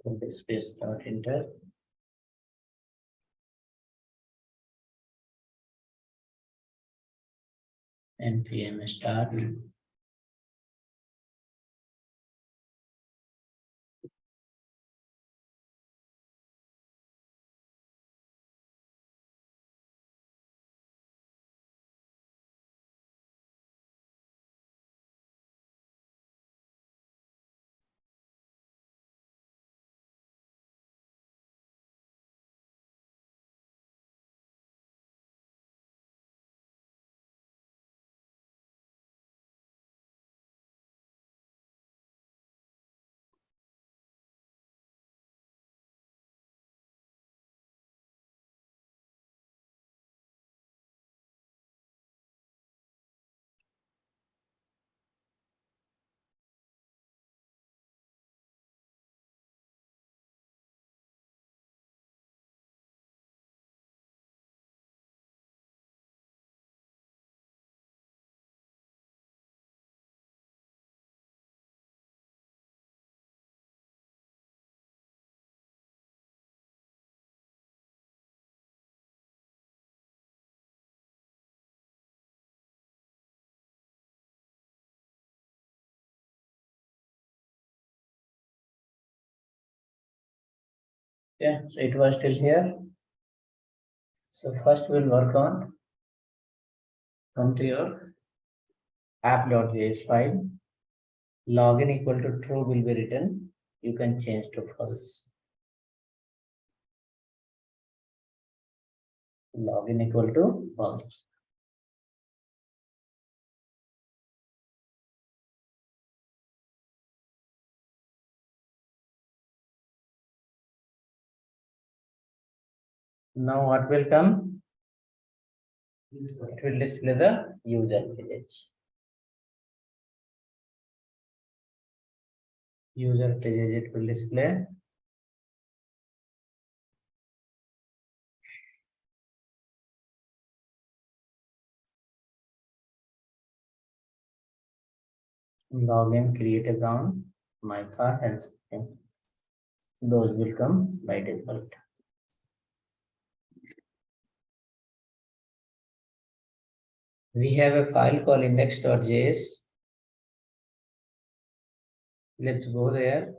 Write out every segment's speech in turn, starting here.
So this space dot enter. npm start. Yeah, so it was till here. So first we'll work on come to your app.js file. Login equal to true will be written. You can change to false. Login equal to false. Now what will come? It will display the user page. User page it will display. Login, create account, my card and something. Those will come by default. We have a file called index.js. Let's go there.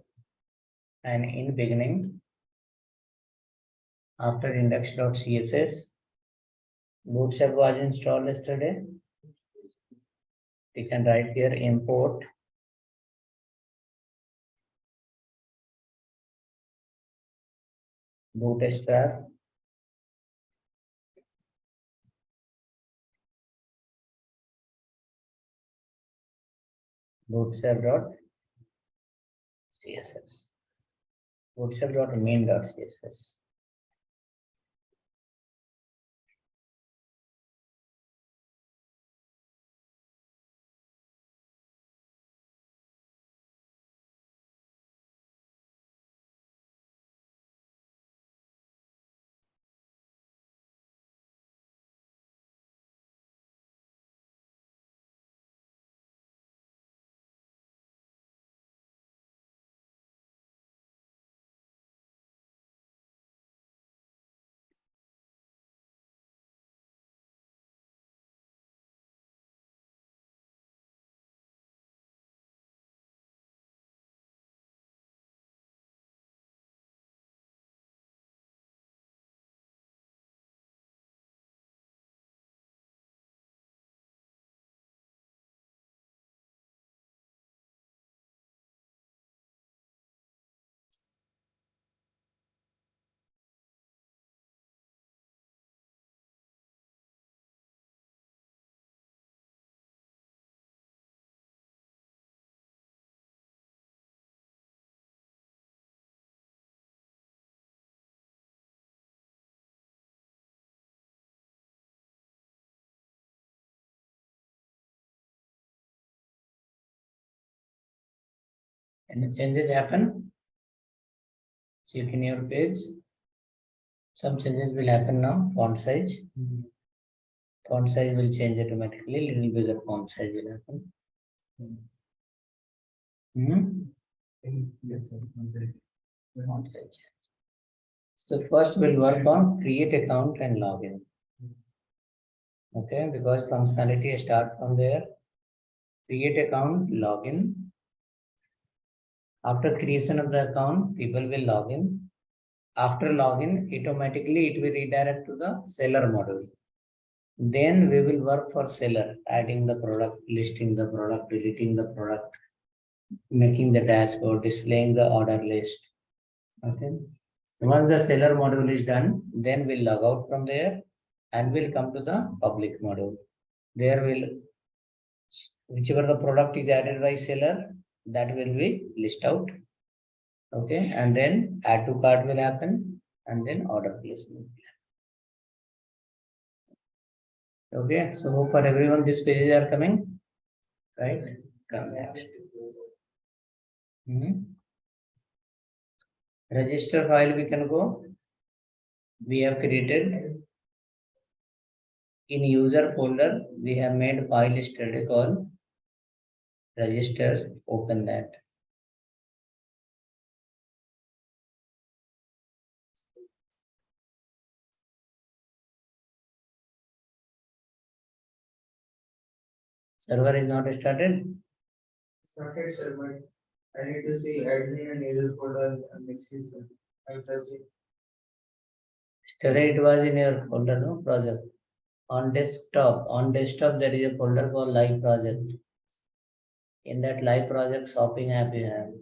And in beginning, after index.css, Bootstrap was installed yesterday. We can write here import Bootstrap bootstrap.css bootstrap.main.css. Any changes happen? Check in your page. Some changes will happen now. Font size. Font size will change automatically. Little bigger font size will happen. Not yet. So first we'll work on create account and login. Okay, because functionality start from there. Create account, login. After creation of the account, people will log in. After login, automatically it will redirect to the seller module. Then we will work for seller, adding the product, listing the product, deleting the product, making the dashboard, displaying the order list. Okay. Once the seller module is done, then we'll log out from there and we'll come to the public module. There will, whichever the product is added by seller, that will be list out. Okay, and then add to cart will happen and then order placement. Okay, so hope for everyone these pages are coming, right? Come next. Register file we can go. We have created in user folder, we have made file yesterday called register, open that. Server is not started. Started server. I need to see admin and user folder and messages. I'm searching. Yesterday it was in your folder, no project. On desktop there is a folder called live project. In that live project shopping app you have.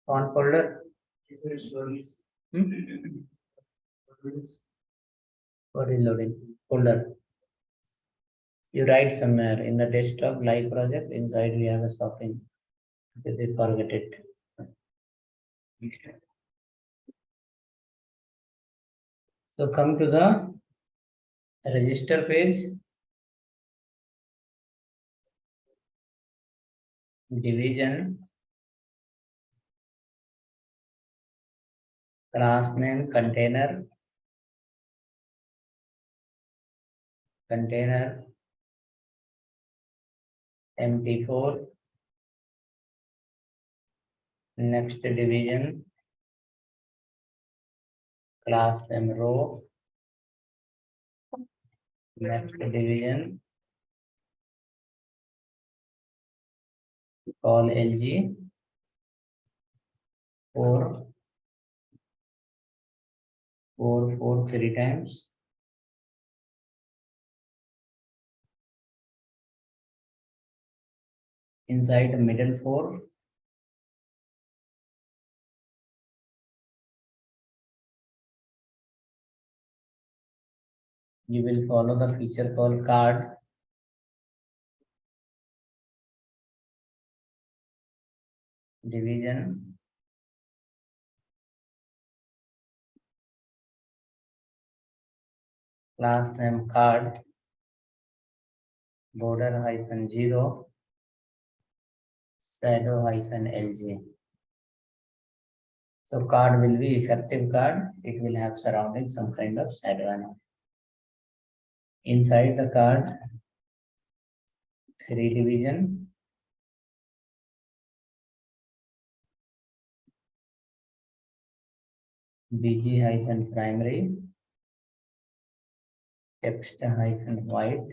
On folder. What is loading? Folder. You write somewhere in the desktop live project, inside we have a shopping. They forget it. So come to the register page. Division. Class name container. Container. MT4. Next division. Class name row. Next division. Call LG. 4. 3 times. Inside the middle 4. You will follow the feature called card. Division. Class name card. Border -0. Shadow -LG. So card will be effective card. It will have surrounding some kind of shadow. Inside the card, 3 division. BG-primary. Text-white.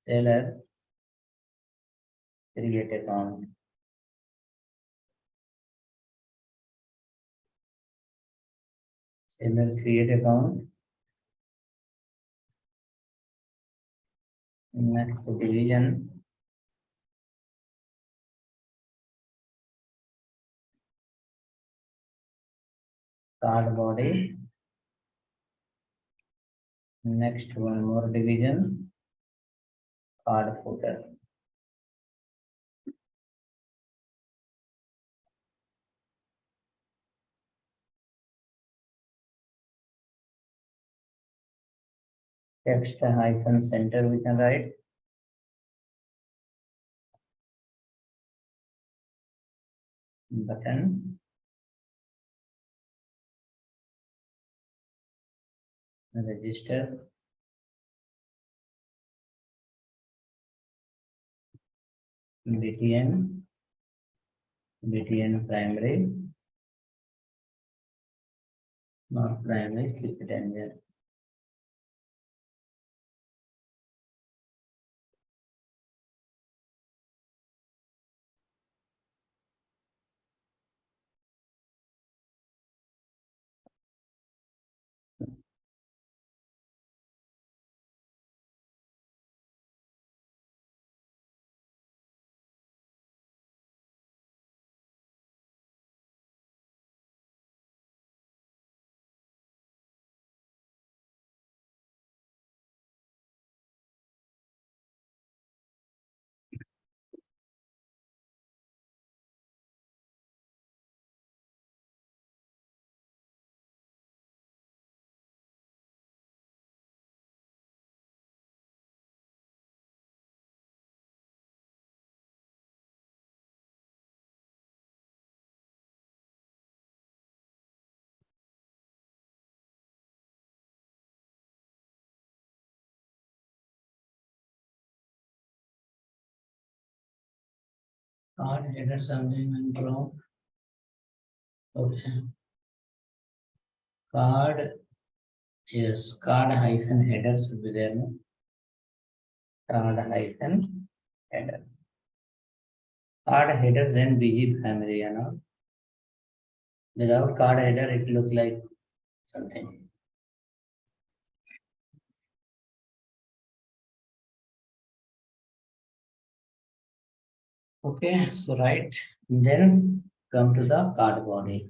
Seller. Create account. Seller create account. Next division. Card body. Next one more division. Card footer. Text-center we can write. Button. Register. btn primary, not primary, keep it in there. Card header something went wrong. Okay. Card, yes, card hyphen header should be there. No? Card hyphen header. Card header, then BG primary, you know. Without card header, it look like something. Okay, so right, then come to the card body.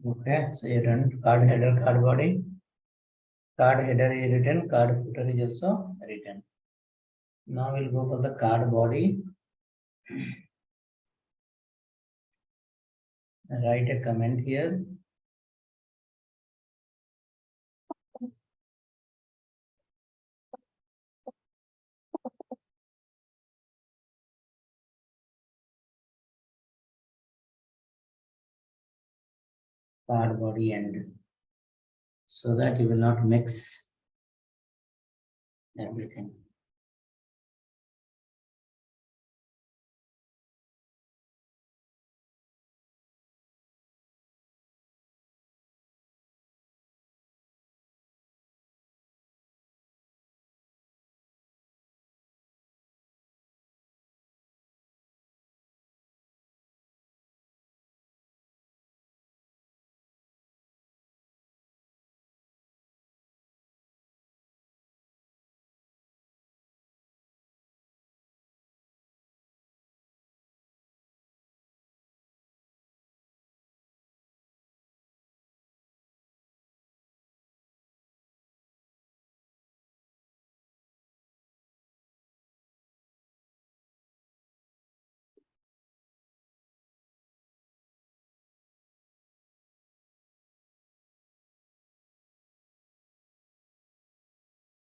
Okay, so you run card header, card body. Card header is written, card footer is also written. Now we'll go for the card body. Write a comment here. Card body end, so that you will not mix everything.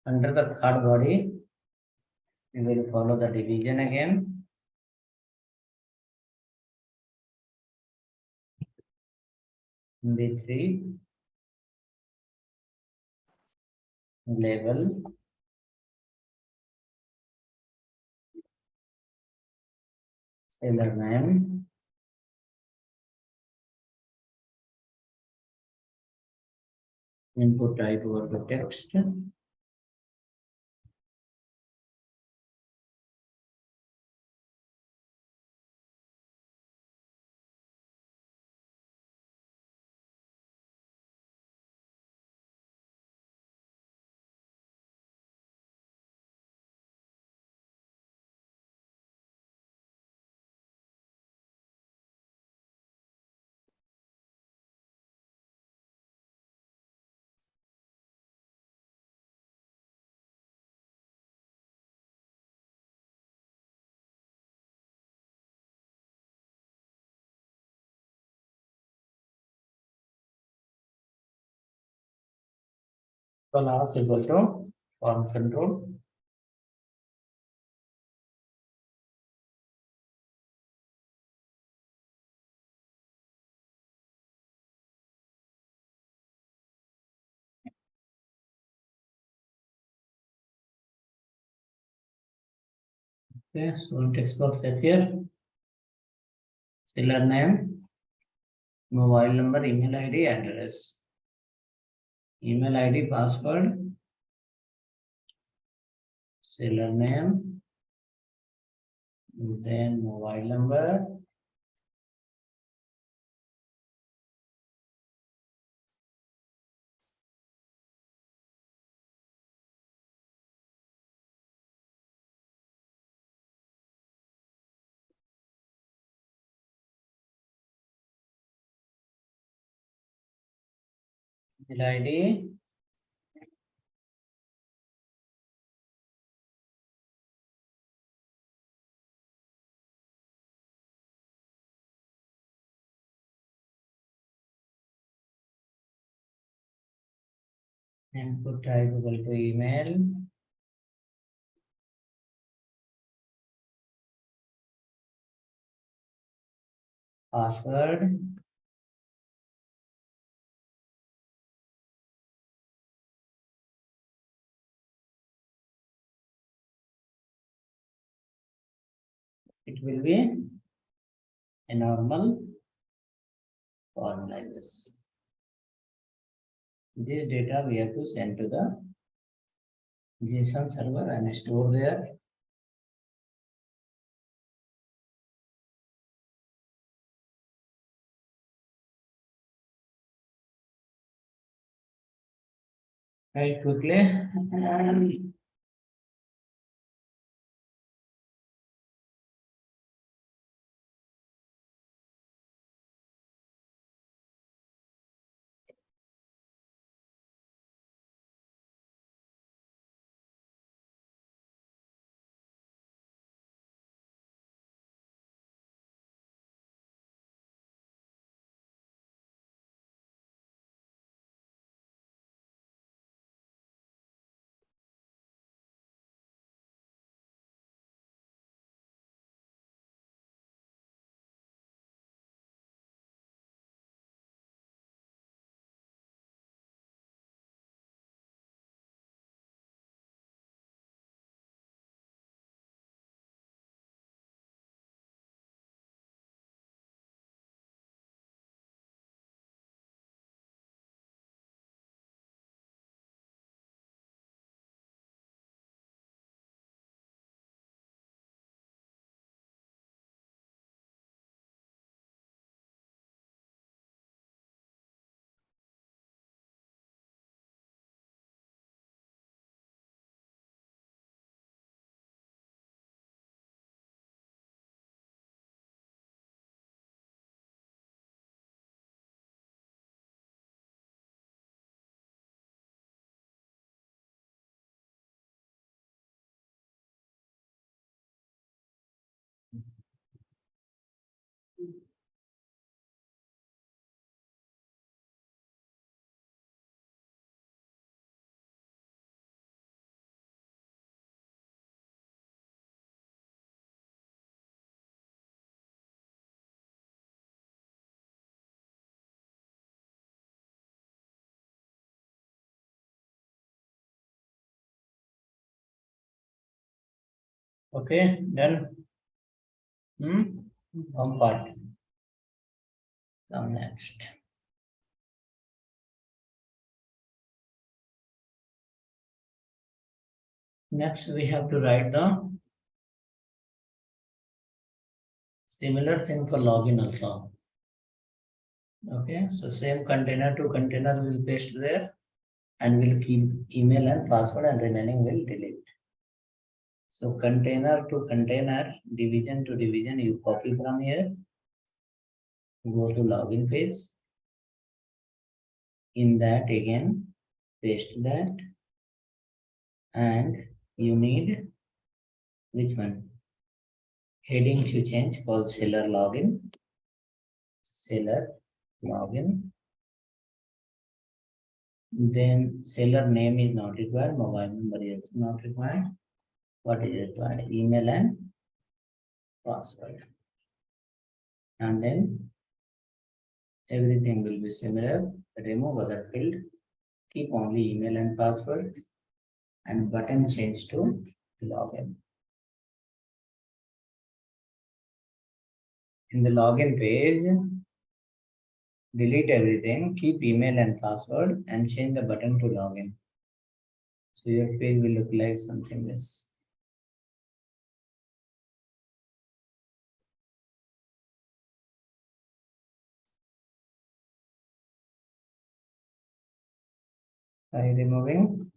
Under the card body, we will follow the division again. B3 label seller name, input type over the text, class equal to form control. Okay, so text box appear. Seller name, mobile number, email ID, address. Email ID, password, seller name, then mobile number, email ID, input type equal to email, password, it will be a normal form like this. This data we have to send to the JSON server and store there. Right, quickly. Okay, done. Home part. Now next. Next, we have to write the similar thing for login also. Okay, so same container to container will paste there and we'll keep email and password and remaining will delete. So container to container, division to division, you copy from here, go to login page. In that again, paste that and you need which one? Heading to change called seller login. Seller login. Then seller name is not required, mobile number is not required. What is required? Email and password. And then everything will be similar. Remove other field. Keep only email and password. And button change to login. In the login page, delete everything, keep email and password, and change the button to login. So your page will look like something this. By removing.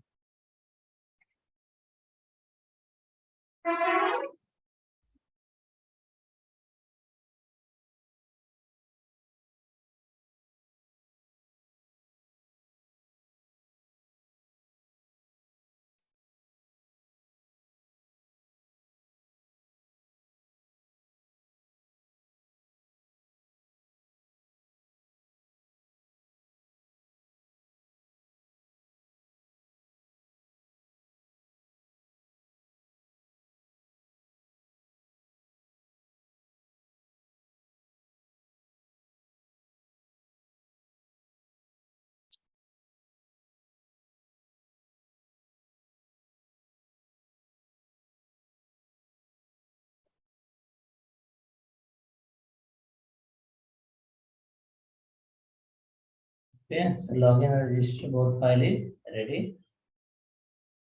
Okay, so login and register both file is ready.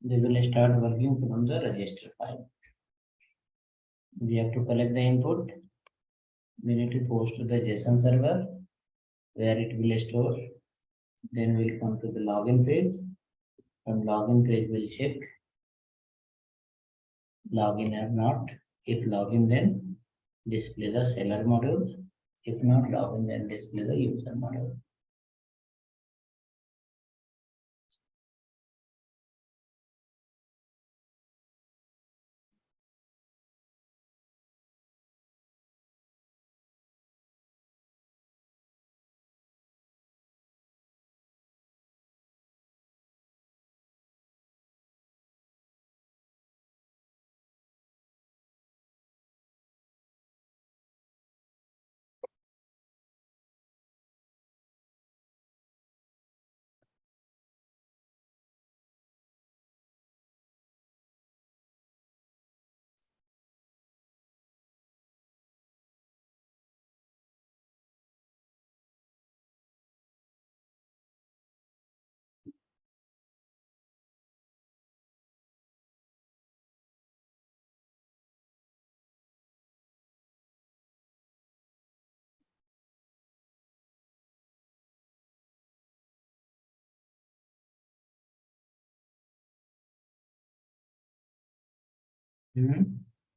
We will start working from the register file. We have to collect the input. We need to post to the JSON server where it will store. Then we'll come to the login page. From login page, we'll check login or not. If login, then display the seller module. If not login, then display the user module.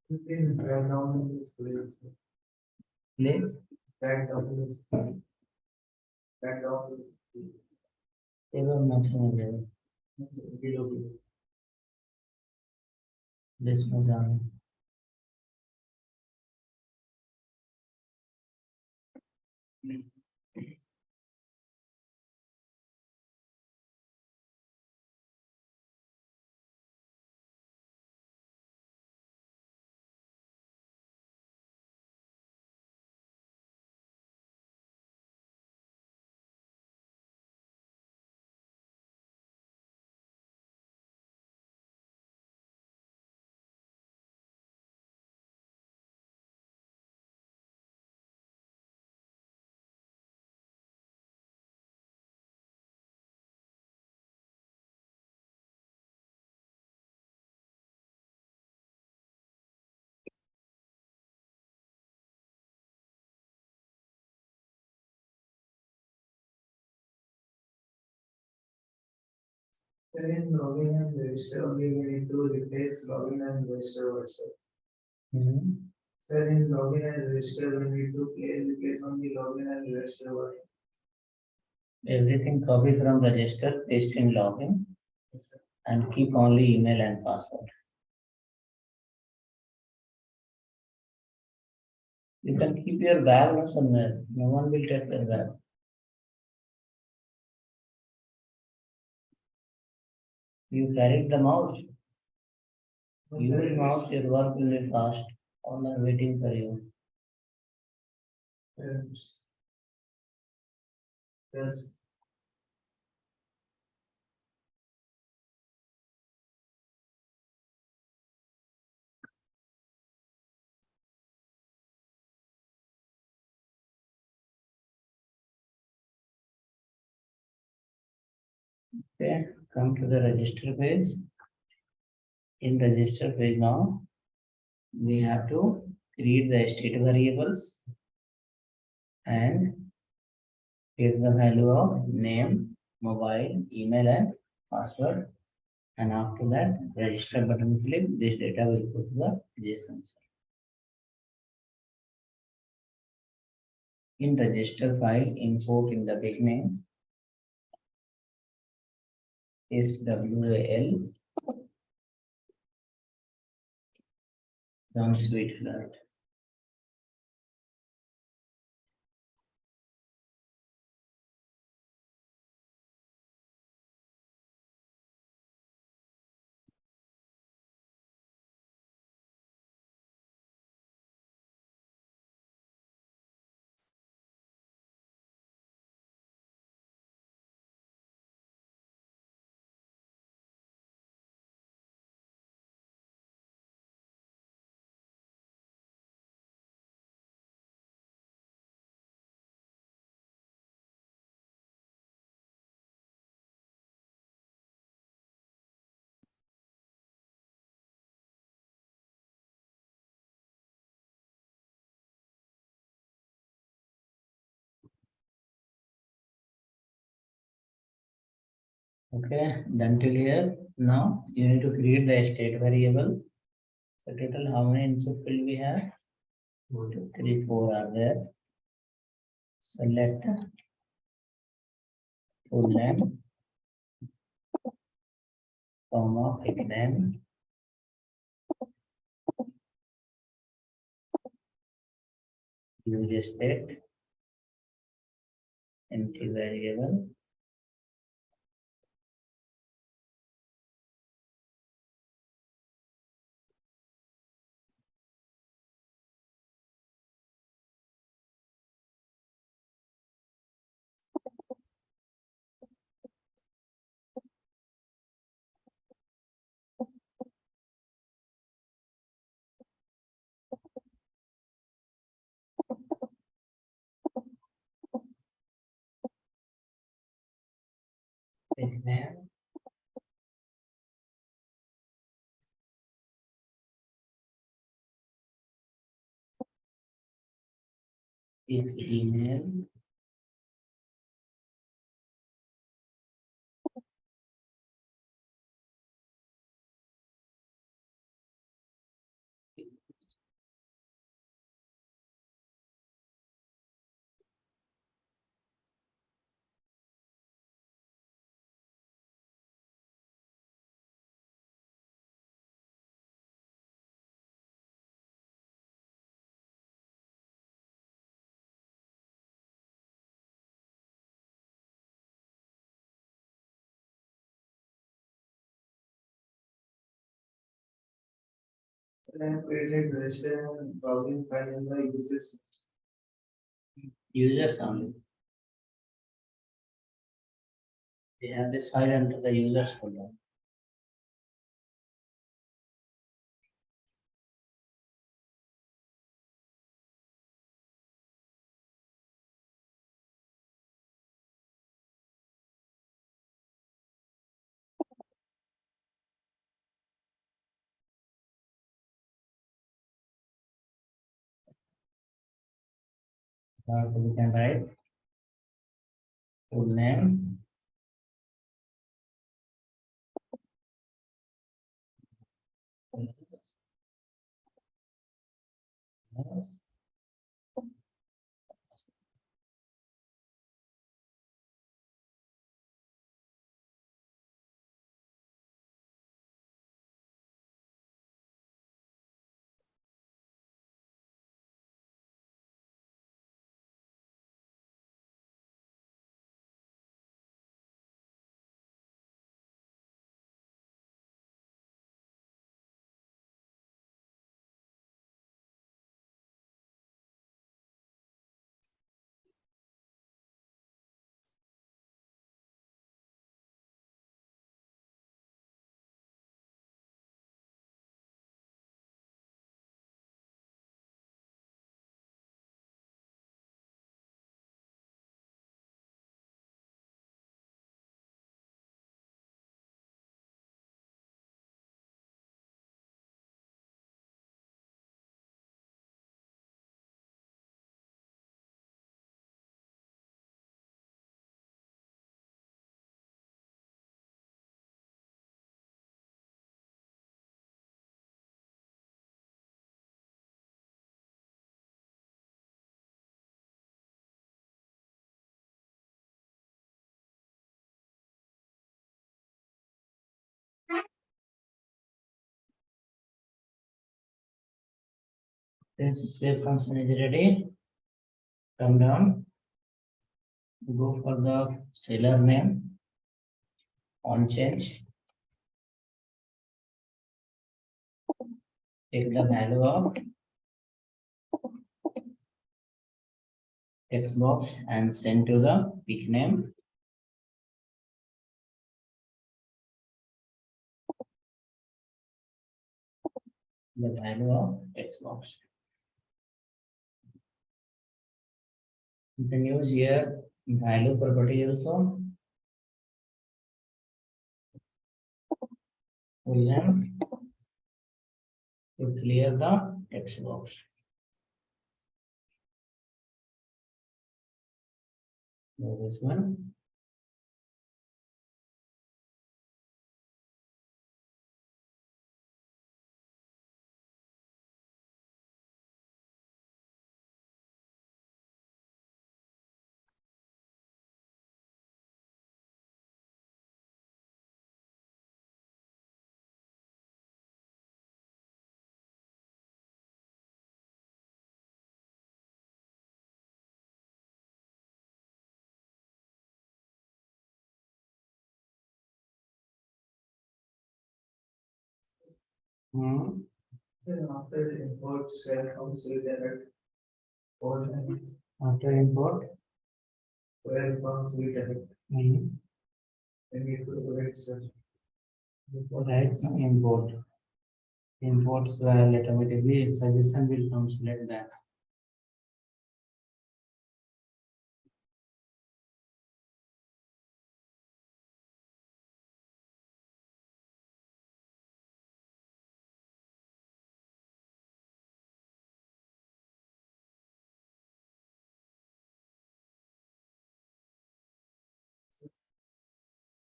Please write down this place. Please. Write down this. Write down this. Even nothing there. This was on. Then login and register only we need to replace login and register also. Sir, in login and register we need to replace only login and register also. Everything copy from register, paste in login, Yes, sir. and keep only email and password. You can keep your bag no somewhere. No one will take your bag. You carried the mouse. No, You sir, will mouse, your work will be fast. All are waiting for you. Yes. Yes. Okay, come to the register page. In register page now, we have to create the state variables and give the value of name, mobile, email, and password. And after that, register button click, this data will go to the JSON. In register file, import in the beginning is WAL from sweet flat. Okay, done till here. Now you need to create the state variable. So total how many input field we have? 1, 2, 3, 4 are there. Select full name, comma, quick name, use state, empty variable. Quick name, if email, Then created register and login file in the users. users only. We have this file under the users folder. Now we can write full name, This save function is ready. Come down. Go for the seller name. On change. Take the value of text box and send to the pick name. The value of text box. You can use here value property also. Then to clear the text box. Now this one. Then after import shell comes with error. After import. Where comes with error. Then We need to write search. write import. Imports will automatically suggestion will come select that.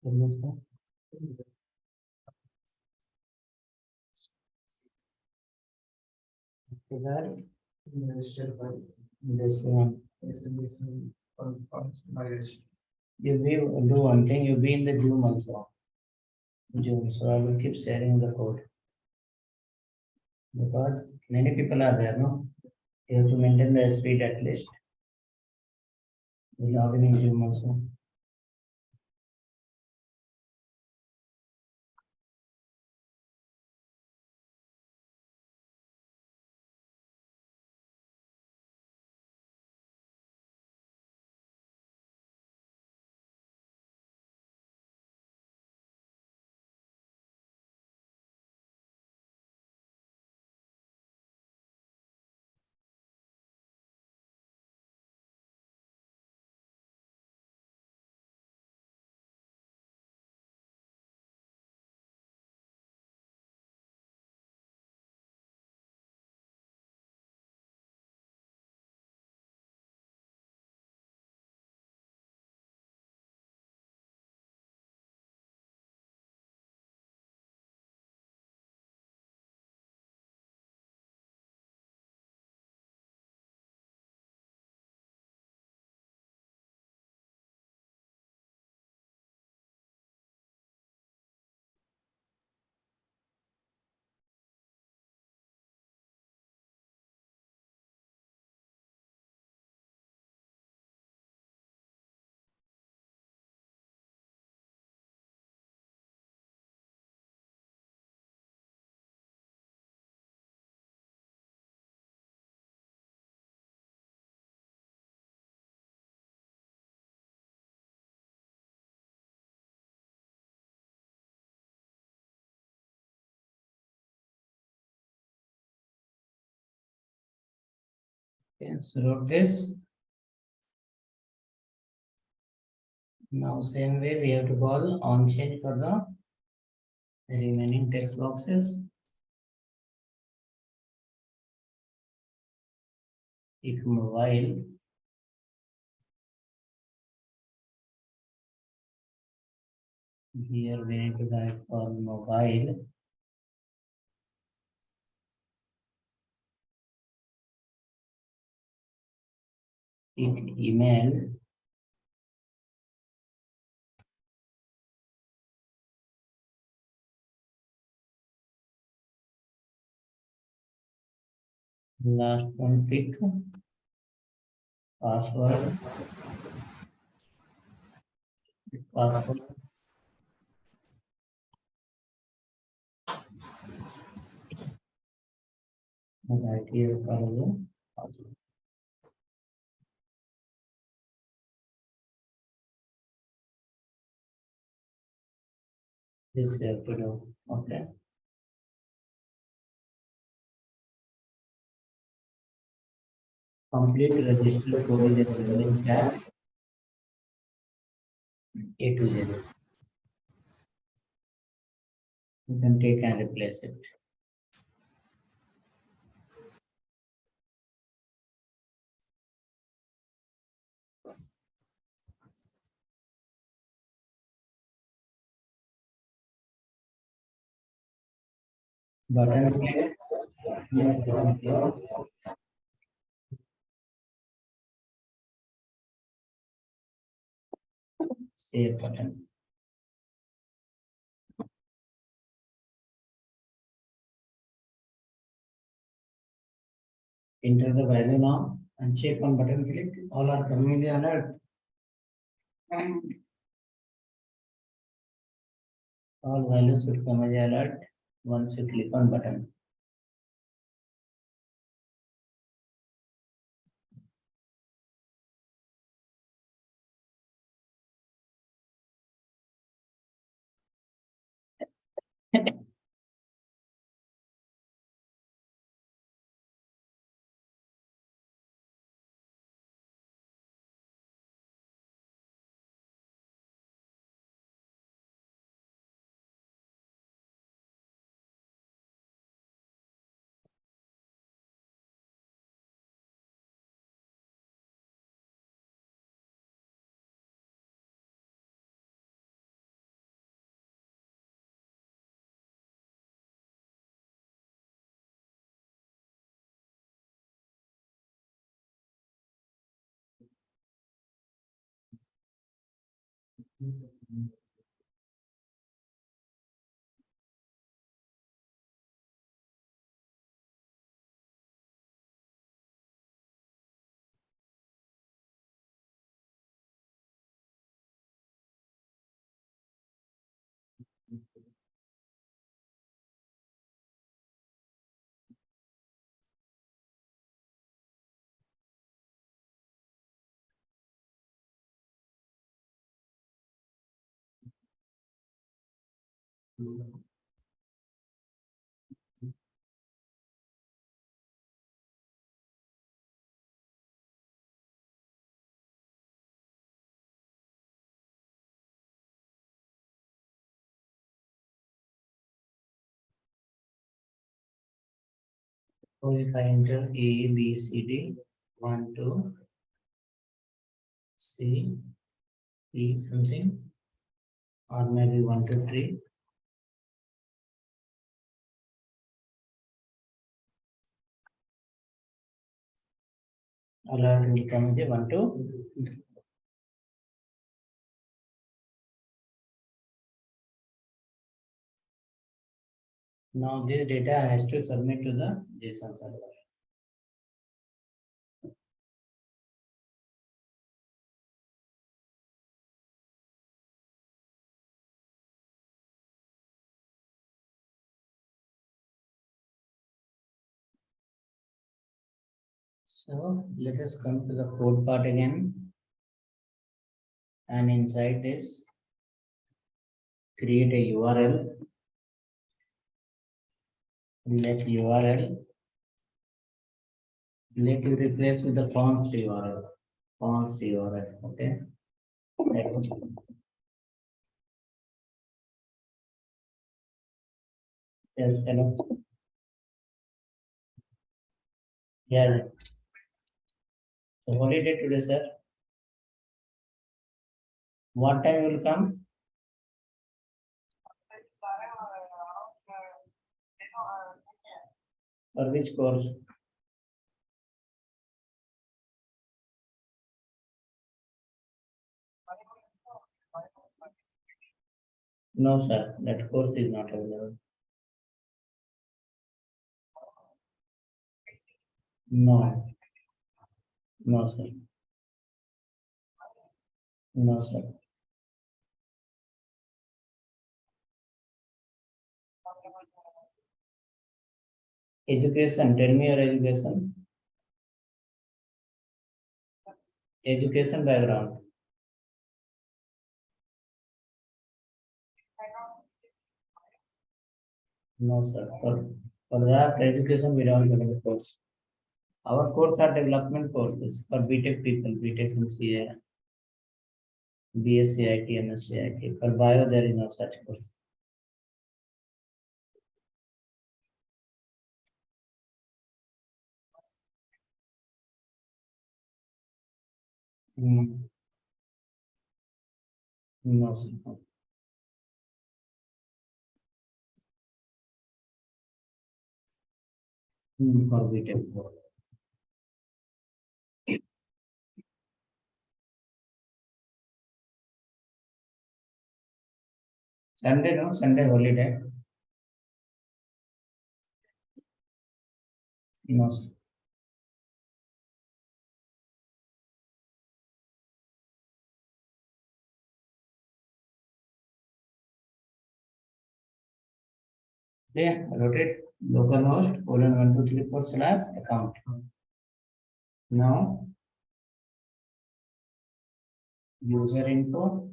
After that, Register file. this one. My register. You will do one thing, you be in the Zoom also. Zoom, so I will keep sharing the code. Because many people are there, no? You have to maintain the speed at least. We log in Zoom also. Okay, so wrote this. Now same way we have to call on change for the remaining text boxes. If mobile here we need to write for mobile. If email Last one pick. Password. Password. Right here. Password. This we have to do. Okay. Complete register code is available in chat. A to Z. You can take and replace it. Button click. Yes, button click. Save button. Enter the value now and check on button click. All are coming in the alert. All values will come as the alert once you click on button. So if I enter A, B, C, D, 1, 2, C, E something, or maybe 1, 2, 3. Alert will come the 1, 2. Now this data has to submit to the JSON server. So let us come to the code part again. And inside this, create a URL. Let URL. Let you replace with the const URL. Const URL. Okay. Yes, hello. Yeah. So holiday today, sir. What time will come? For which course? No, sir. That course is not available. No, no, sir. No, sir. Education, tell me your education. Education background. No, sir. For that education, we don't have a course. Our course are development courses for BTech people, BTech in CA, BSc IT, MSc IT. For bio, there is no such course. No, sir. For BTech. Sunday, no, Sunday holiday. No, sir. Okay, rotate localhost :1234/account. Now user info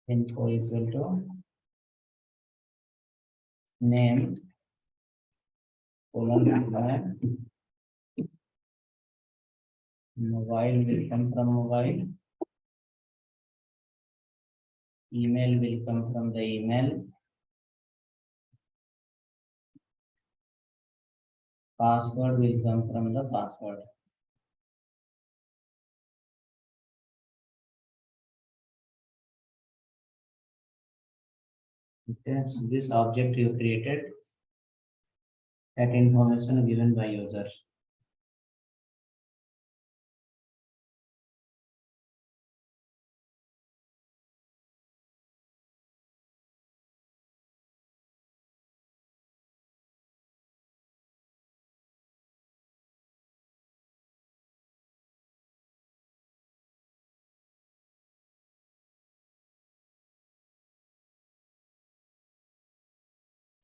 is equal to name :mobile will come from mobile, email will come from the email, password will come from the password. Okay, so this object you created, that information given by user.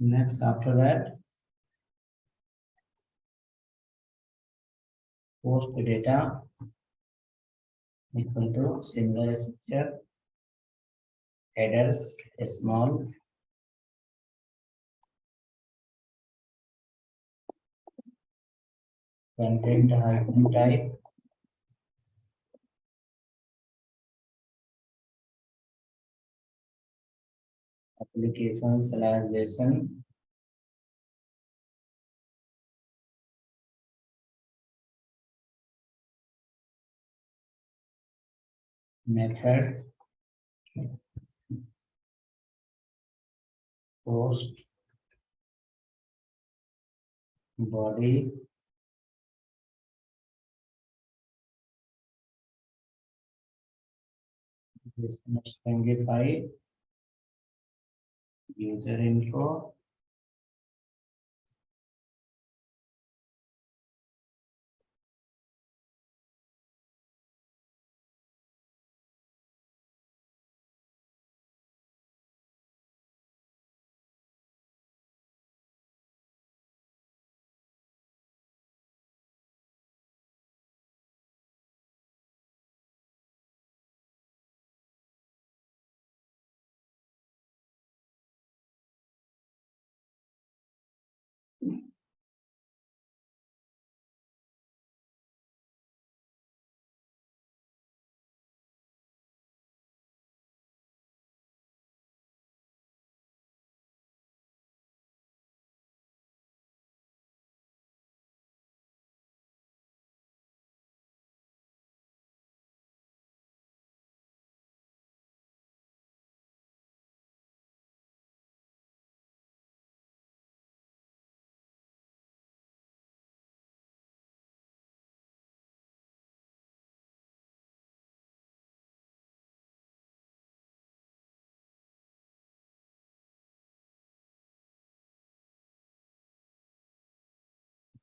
Next, after that, post data equal to similar structure, headers small, content hyphen type, application/JSON, method, post, body, this stringify, user info,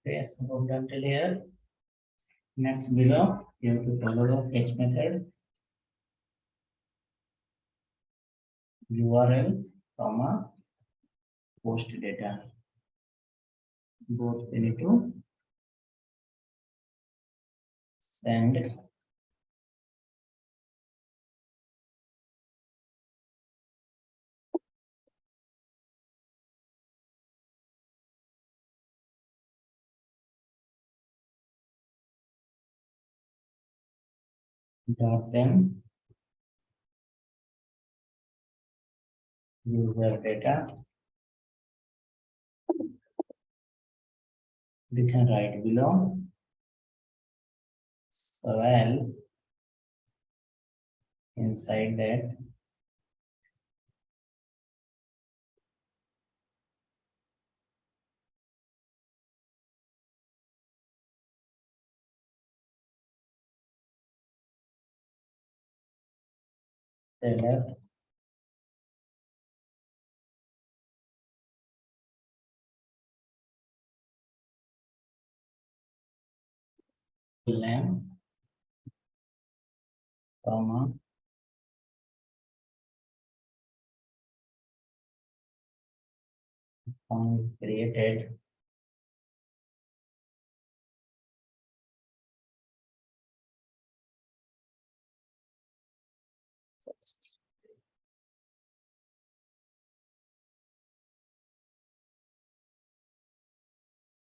Okay, so done till here. Next below, you have to follow the fetch method. URL, comma, post data. Both we need to send dot then user data. We can write below. So well, inside that seller name, comma, account created.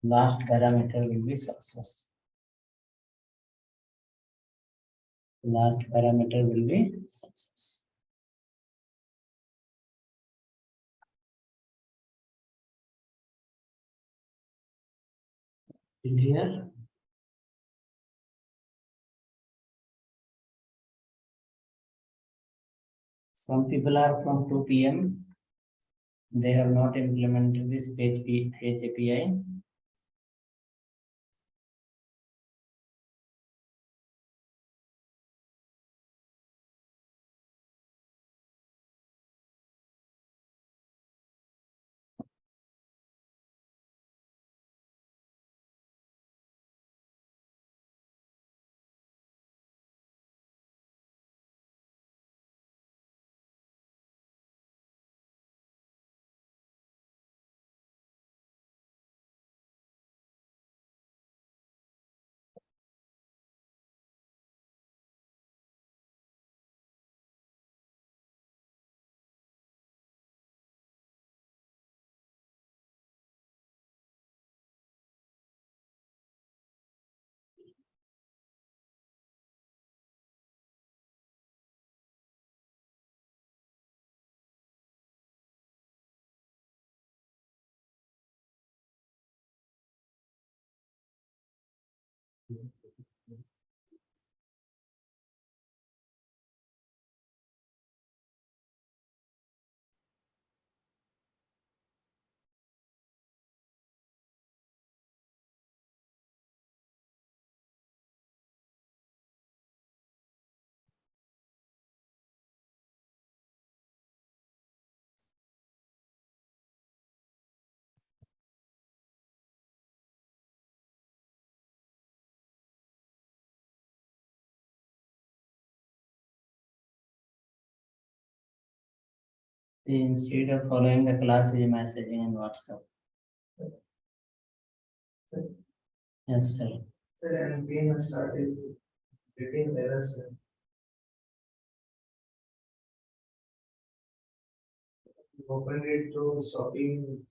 Last parameter will be success. Last parameter will be success. In here, some people are from 2 p.m. They have not implemented this page API. Instead of following the class is messaging in WhatsApp. Yes, sir. Sir, and we must start is getting errors. Sir. Open it to shopping.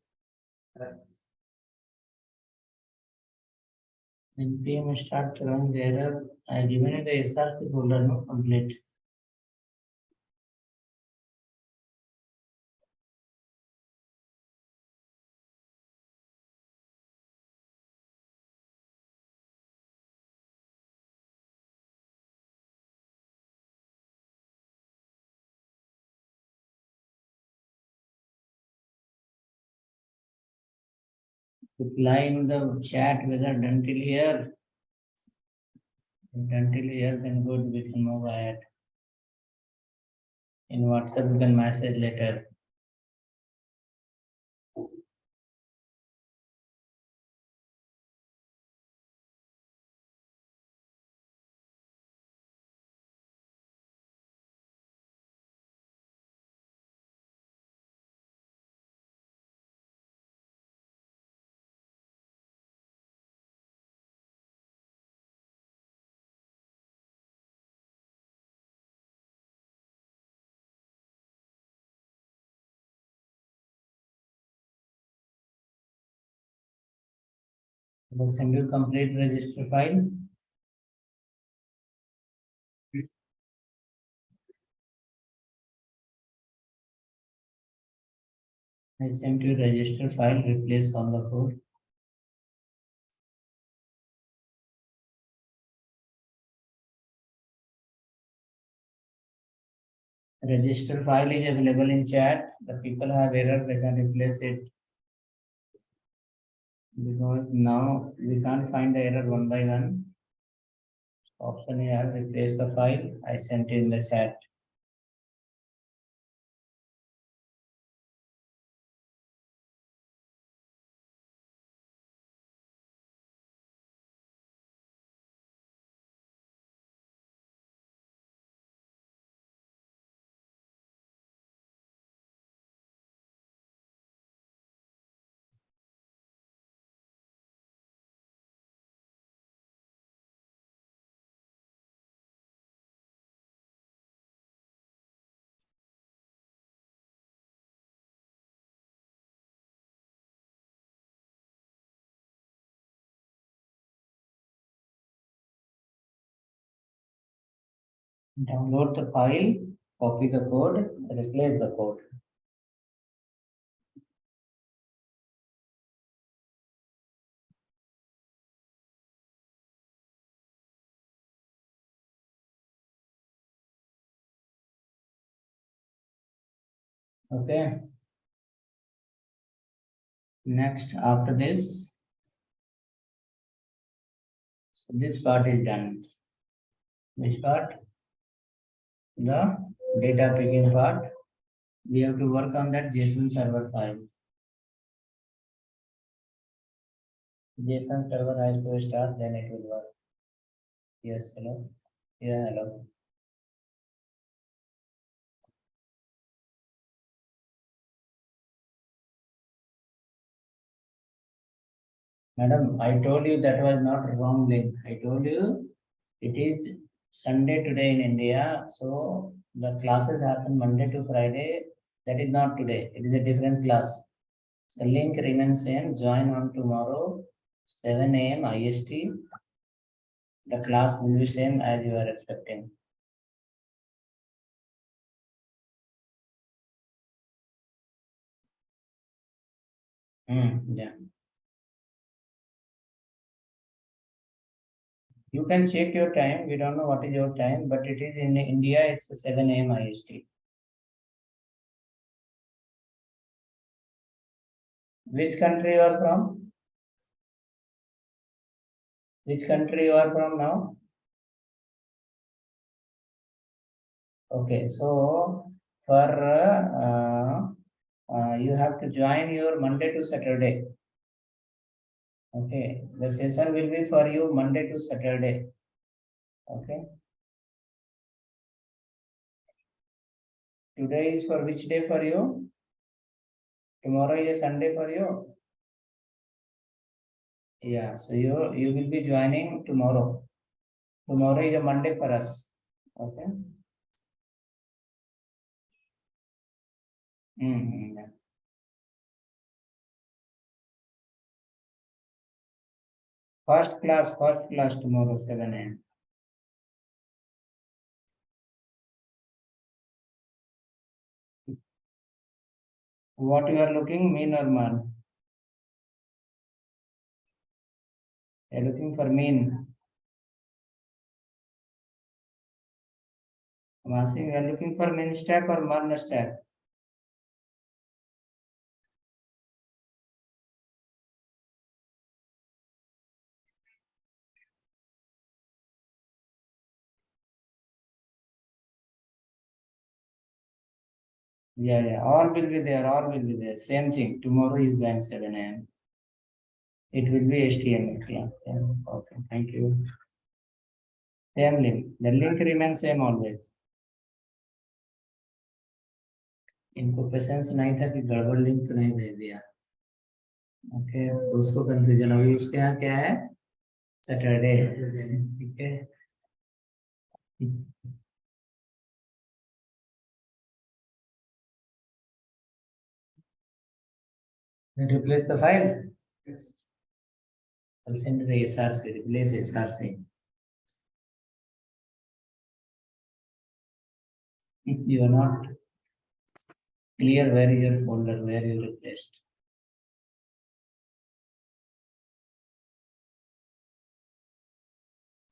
And PM start throwing the error. I given it the SRC folder, no complete. Reply in the chat whether done till here. If done till here, then good, we can move ahead. In WhatsApp, you can message later. We'll send you complete register file. I sent you register file, replace all the code. Register file is available in chat. The people have error, they can replace it. Because now we can't find the error one by one. Option here, replace the file. I sent in the chat. Download the file, copy the code, replace the code. Okay. Next, after this, so this part is done. Which part? The data picking part. We have to work on that JSON server file. JSON server has to start, then it will work. Yes, hello. Yeah, hello. Madam, I told you that was not wrong link. I told you it is Sunday today in India. So the classes happen Monday to Friday. That is not today. It is a different class. The link remains same. Join on tomorrow, 7 a.m. IST. The class will be same as you are expecting. Yeah. You can check your time. We don't know what is your time, but it is in India. It's 7 a.m. IST. Which country you are from? Which country you are from now? Okay, so for you have to join your Monday to Saturday. Okay, the session will be for you Monday to Saturday. Okay. Today is for which day for you? Tomorrow is a Sunday for you. Yeah, so you will be joining tomorrow. Tomorrow is a Monday for us. Okay. Yeah. First class tomorrow 7 a.m. What you are looking, mean or man? You are looking for mean. I'm asking, you are looking for mean stack or man stack? Yeah, all will be there, all will be there. Same thing. Tomorrow is going 7 a.m. It will be HTML class. Yeah. Okay, thank you. Same link. The link remains same always. इनको patience नहीं था कि गड़बड़ link तो नहीं भेज दिया. Okay, तो उसको कंफ्यूजन अभी उसके यहाँ क्या है? सैटरडे. ठीक है. Replace the file. I'll send the SRC, replace SRC. If you are not clear where is your folder, where you replaced.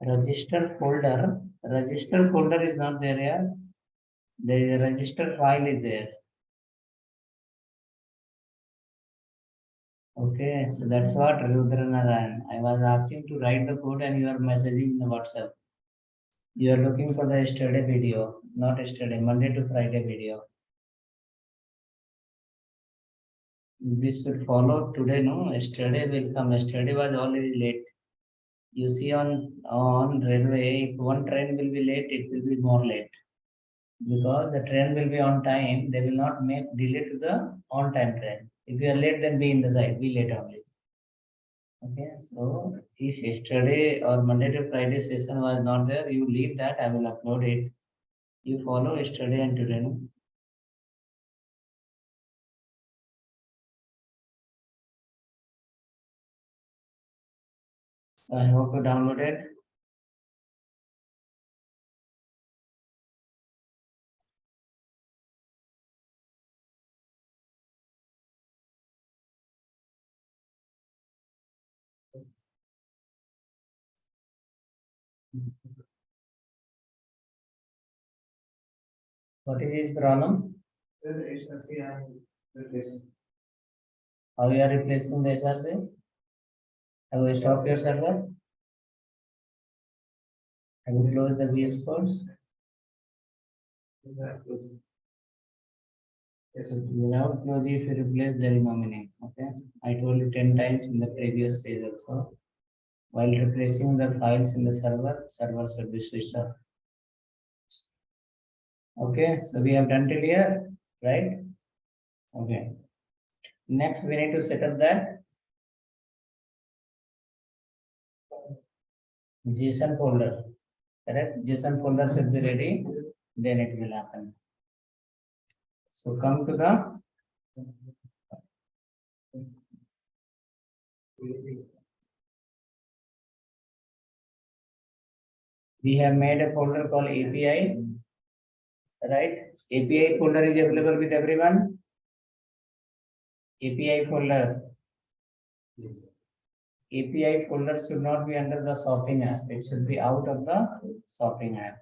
Register folder is not there here. There is a register file is there. Okay, so that's what Rudranarayan. I was asking to write the code and you are messaging in the WhatsApp. You are looking for the yesterday video, not yesterday, Monday to Friday video. We should follow today, no? Yesterday will come. Yesterday was already late. You see on railway, if one train will be late, it will be more late. Because the train will be on time, they will not make delay to the on-time train. If you are late, then be in the side, be late only. Okay, so if yesterday or Monday to Friday session was not there, you leave that, I will upload it. You follow yesterday and today. No? I hope you downloaded. What is his problem? How you are replacing the SRC? Have you stopped your server? Have you closed the VS Code? Yes, without closing, if you replace, there is no meaning. Okay, I told you 10 times in the previous stage also. While replacing the files in the server should be switched off. Okay, so we have done till here, right? Okay. Next, we need to set up that JSON folder. Correct? JSON folder should be ready, then it will happen. So come to the we have made a folder called API, right? API folder is available with everyone. API folder. API folder should not be under the shopping app. It should be out of the shopping app.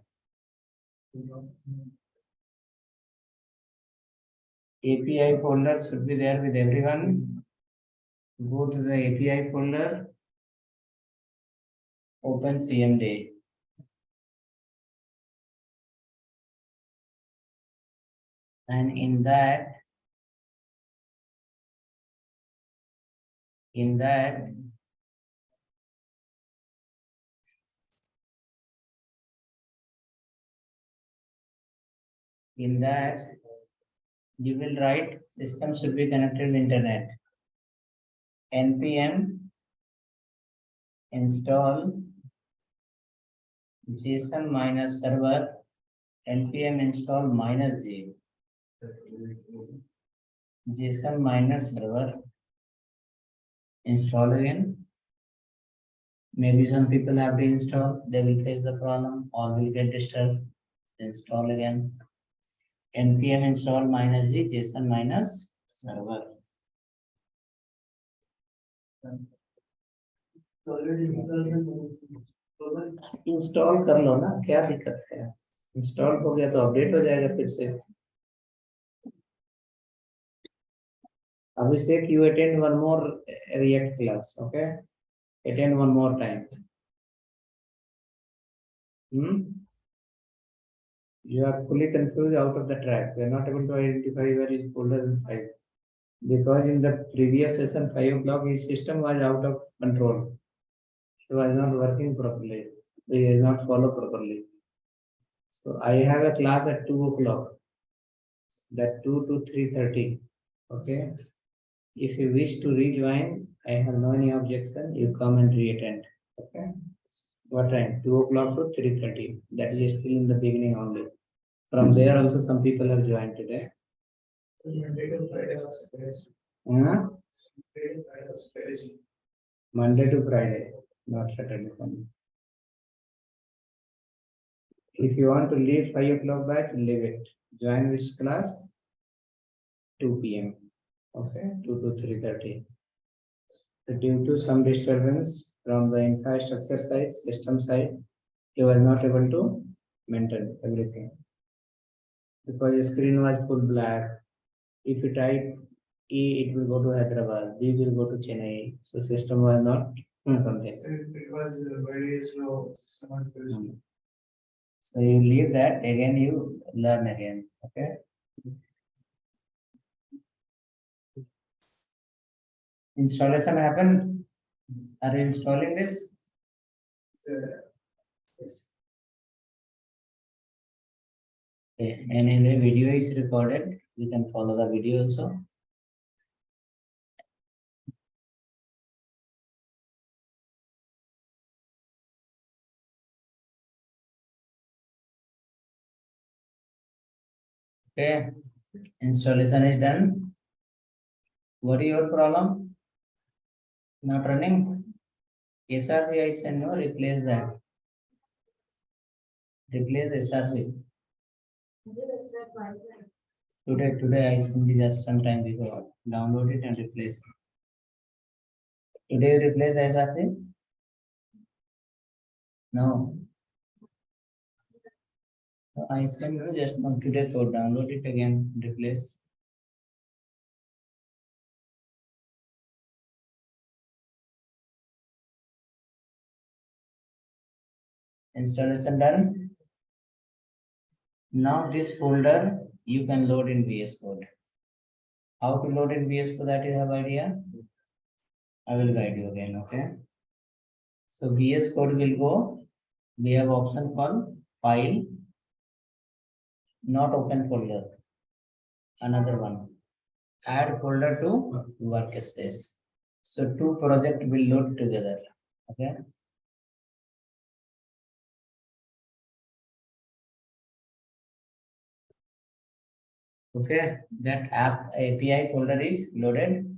API folder should be there with everyone. Go to the API folder. Open CMD. And in that you will write system should be connected to internet. npm install JSON minus server npm install minus G. JSON minus server install again. Maybe some people have to install, they will face the problem or will get disturbed. Install again. npm install minus G JSON minus server. Install कर लो ना, क्या दिक्कत है? Install हो गया तो update हो जाएगा फिर से. Abhishek, you attend one more React class, okay? Attend one more time. You are fully confused, out of the track. We are not able to identify where is folder and file. Because in the previous session, 5 o'clock, his system was out of control. It was not working properly. It is not followed properly. So I have a class at 2 o'clock. That 2 to 3:30. Okay. If you wish to rejoin, I have no any objection. You come and re-attend. Okay. What time? 2 o'clock to 3:30. That is still in the beginning only. From there also some people have joined today. Monday to Friday, not Saturday. Sunday. If you want to leave 5 o'clock batch, leave it. Join which class? 2 p.m. Okay, 2 to 3:30. So due to some disturbance from the infrastructure side, system side, he was not able to maintain everything because the screen was full black. If you type E, it will go to Hyderabad. B will go to Chennai. So system was not something. So it was very slow. System was very slow. So you leave that again. You learn again. Okay. Installation happened. Are you installing this? Yes. Okay. And anyway, video is recorded. You can follow the video also. Okay. Installation is done. What is your problem? Not running? SRC I said no, replace that. Replace SRC. Today I simply just some time before download it and replace it. Today you replace the SRC? No. I said no, just not today for download it again, replace. Installation done. Now this folder you can load in VS Code. How to load in VS Code, that you have idea? I will guide you again, okay? So VS Code will go, we have option called file, not open folder. Another one, add folder to workspace. So two projects will load together, okay? Okay, that app API folder is loaded.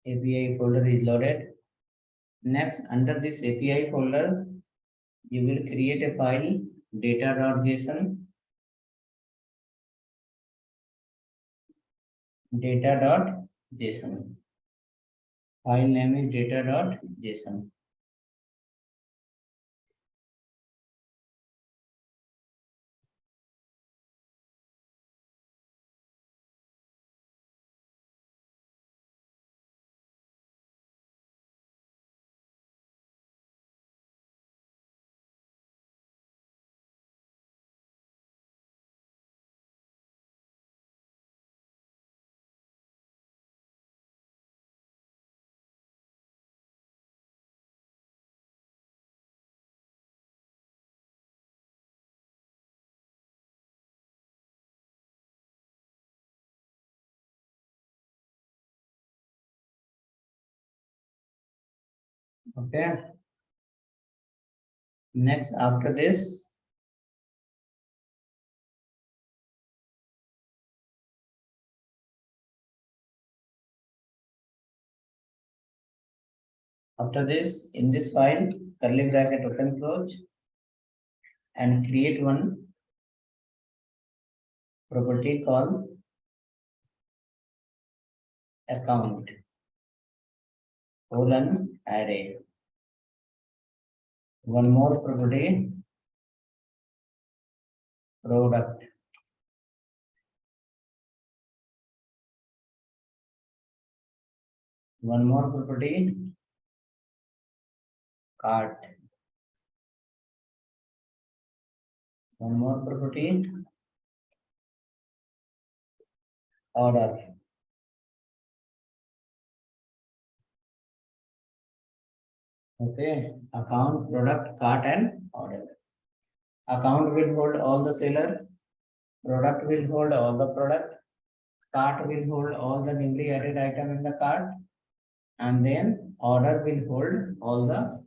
API folder is loaded. Next, under this API folder, you will create a file data.json. Data.json. File name is data.json. Okay. Next, after this, in this file, curly bracket open close, and create one property called account colon array. One more property, product. One more property, cart. One more property, order. Okay, account, product, cart, and order. Account will hold all the seller, product will hold all the product, cart will hold all the newly added item in the cart, and then order will hold all the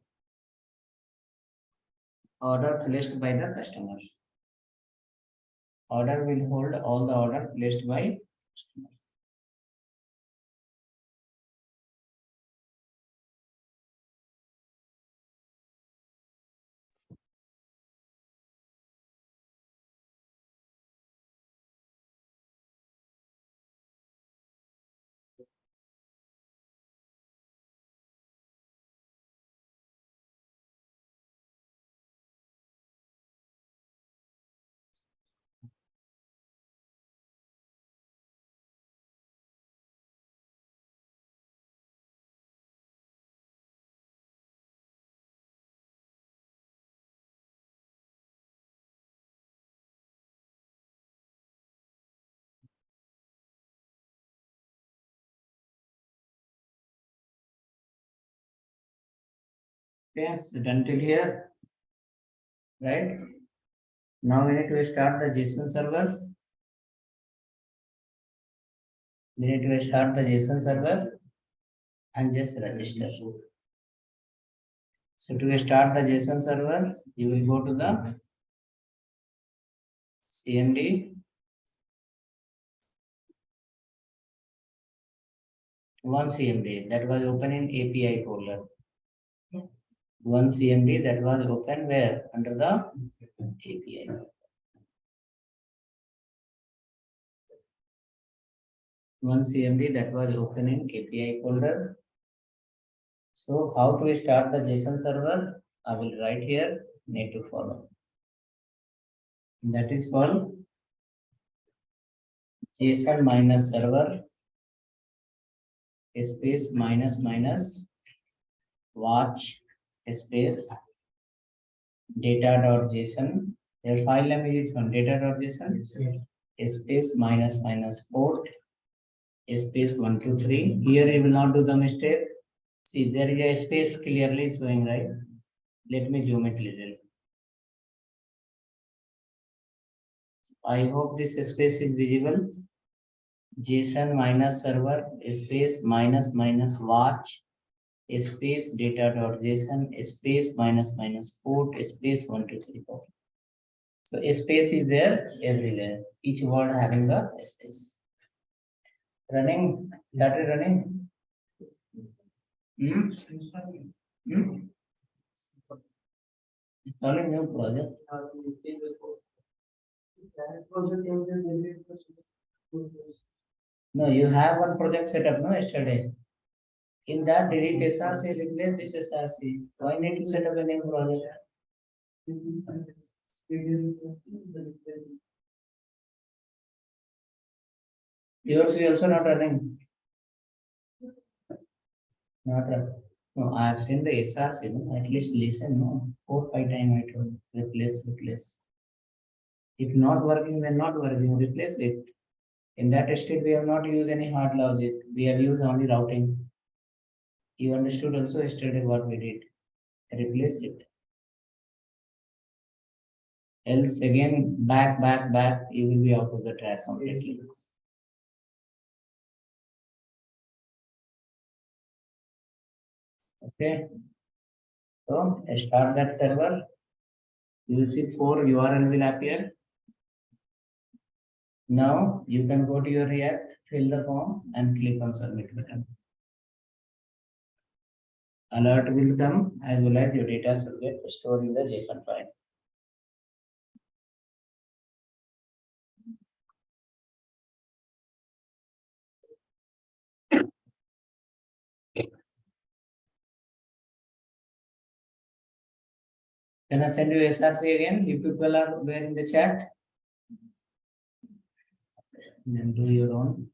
order placed by the customer. Order will hold all the order placed by customer. Okay, so done till here, right? Now we need to start the JSON server. We need to start the JSON server and just register. So to start the JSON server, you will go to the CMD. One CMD that was open in API folder. One CMD that was open where? Under the API. One CMD that was open in API folder. So how to start the JSON server? I will write here, need to follow. That is called JSON minus server space minus minus watch space data.json. Their file name is from data.json space minus minus port space 123. Here you will not do the mistake. See, there is a space clearly showing, right? Let me zoom it little. I hope this space is visible. JSON minus server space minus minus watch space data.json space minus minus port space 1234. So a space is there everywhere. Each word having the space. Running, data running. Installing new project. No, you have one project set up, no, yesterday. In that, delete SRC, replace this SRC. Why need to set up a new project? Yours is also not running. Not running. No, I have seen the SRC, no? At least listen, no? 4-5 times I told replace. If not working, then not working, replace it. In that state, we have not used any hard logic. We have used only routing. You understood also yesterday what we did. Replace it. Else again, back, you will be out of the track completely. Okay. So start that server. You will see 4 URL will appear. Now you can go to your React, fill the form and click on submit button. Alert will come as well as your data will get stored in the JSON file. Can I send you SRC again? If people are there in the chat, then do your own.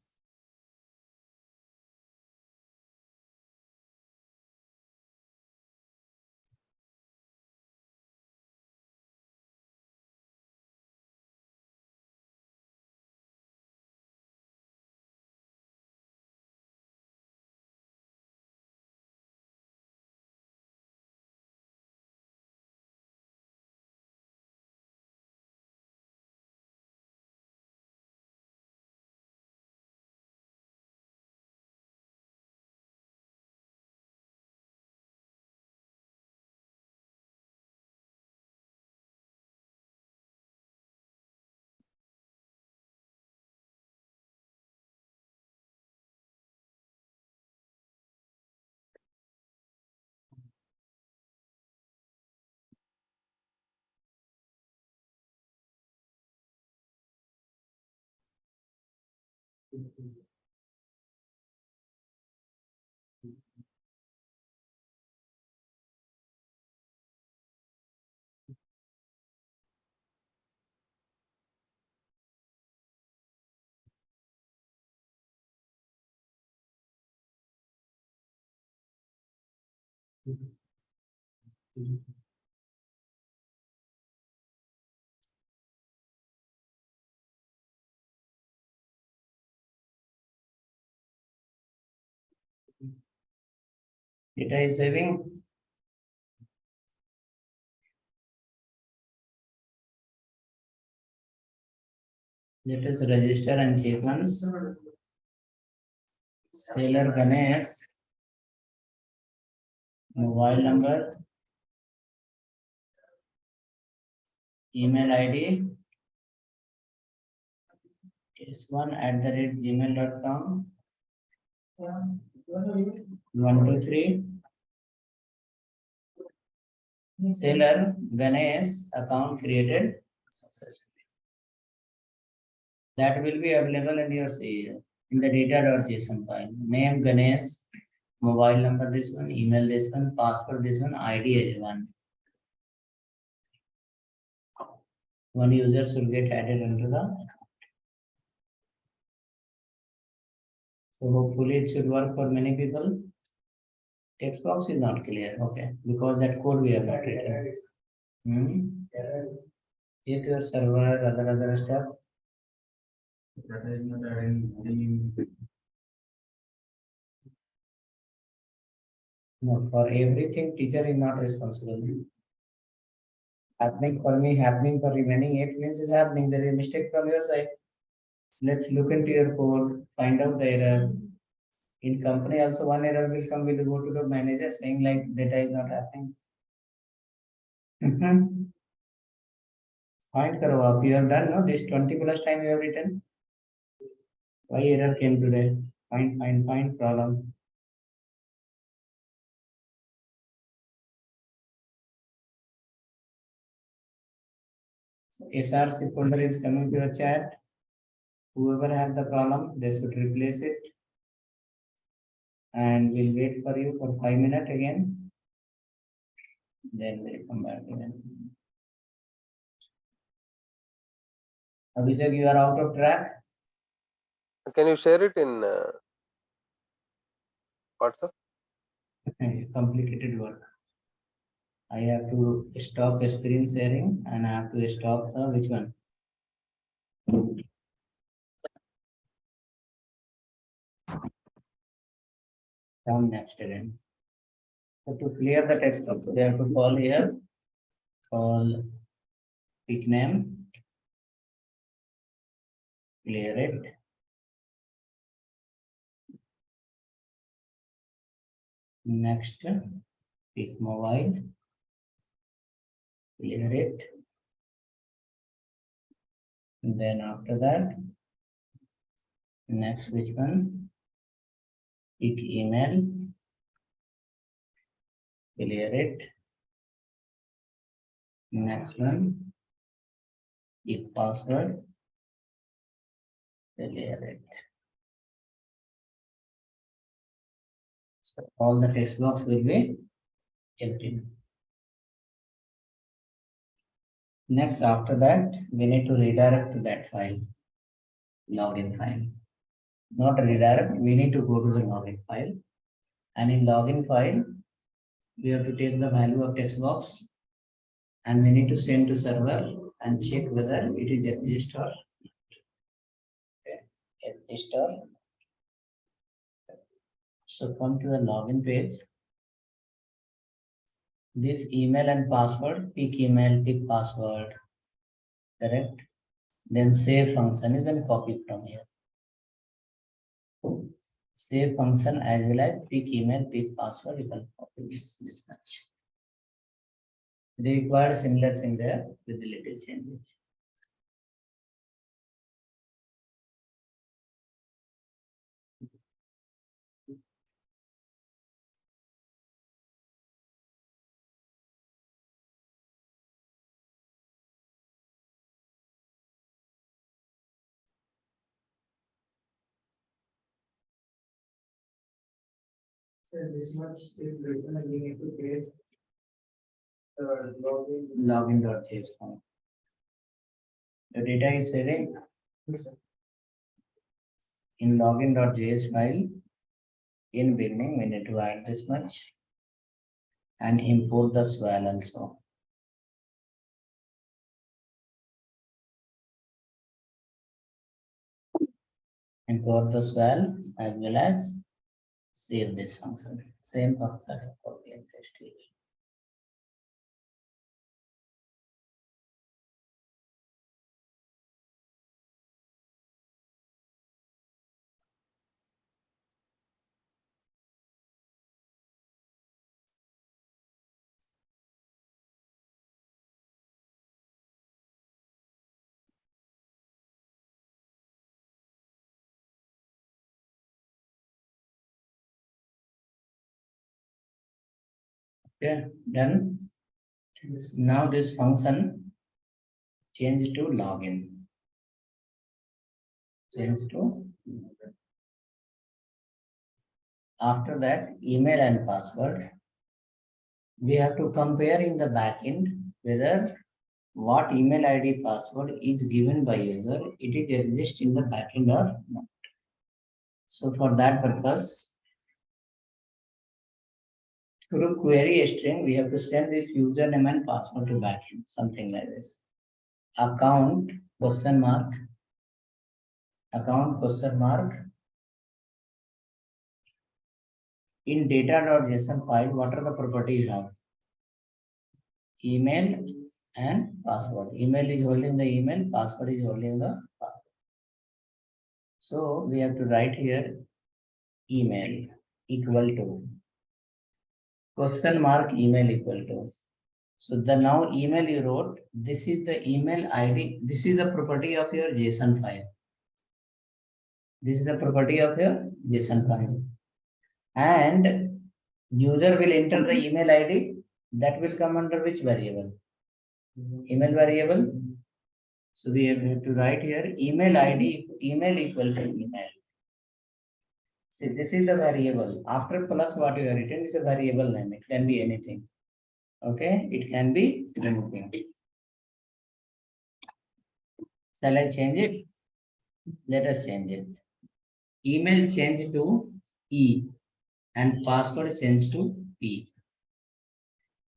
Data is saving. Let us register and check once. Seller Ganesh, mobile number, email ID is one@gmail.com. 123. Seller Ganesh account created successfully. That will be available in your in the data.json file. Name Ganesh, mobile number this one, email this one, password this one, ID is one. One user should get added into the account. So hopefully it should work for many people. Text box is not clear, okay, because that code we have not written. Check your server, other stuff. Data is not adding. No, for everything, teacher is not responsible. Happening for me, happening for remaining 8 means is happening. There is a mistake from your side. Let's look into your code, find out the error. In company also one error will come, will go to the manager saying like data is not happening. Find karo up. You have done no this 20 plus time you have written. Why error came today? Find problem. So SRC folder is coming to your chat. Whoever have the problem, they should replace it. And we'll wait for you for 5 minutes again. Then we'll come back again. Abhishek, you are out of track. Can you share it in WhatsApp? Complicated work. I have to stop screen sharing and I have to stop which one? Come next again. So to clear the text box, they have to call here, call pick name, clear it. Next, pick mobile, clear it. Then after that, next which one? Pick email, clear it. Next one, pick password, clear it. So all the text box will be empty. Next, after that, we need to redirect to that file, login file. Not redirect, we need to go to the login file. And in login file, we have to take the value of text box and we need to send to server and check whether it is exist or exist or. So come to the login page. This email and password, pick email, pick password, correct? Then save function is then copied from here. Save function as well as pick email, pick password, you can copy this much. They require similar thing there with the little changes. So this much is written and we need to paste login.js file. The data is saving in login.js file. In beginning, we need to add this much and import the swell also. Import the swell as well as save this function. Same function, copy and paste it. Okay, done. Now this function change to login. Change to. After that, email and password. We have to compare in the backend whether what email ID password is given by user, it is exist in the backend or not. So for that purpose, through query string, we have to send this username and password to backend, something like this. Account question mark. Account question mark. In data.json file, what are the properties of email and password? Email is holding the email, password is holding the password. So we have to write here email equal to question mark email equal to. So the now email you wrote, this is the email ID. This is the property of your JSON file. This is the property of your JSON file. And user will enter the email ID that will come under which variable? Email variable. So we have to write here email ID, email equal to email. See, this is the variable. After plus what you have written is a variable name. It can be anything. Okay, it can be anything. Shall I change it? Let us change it. Email change to E and password change to P.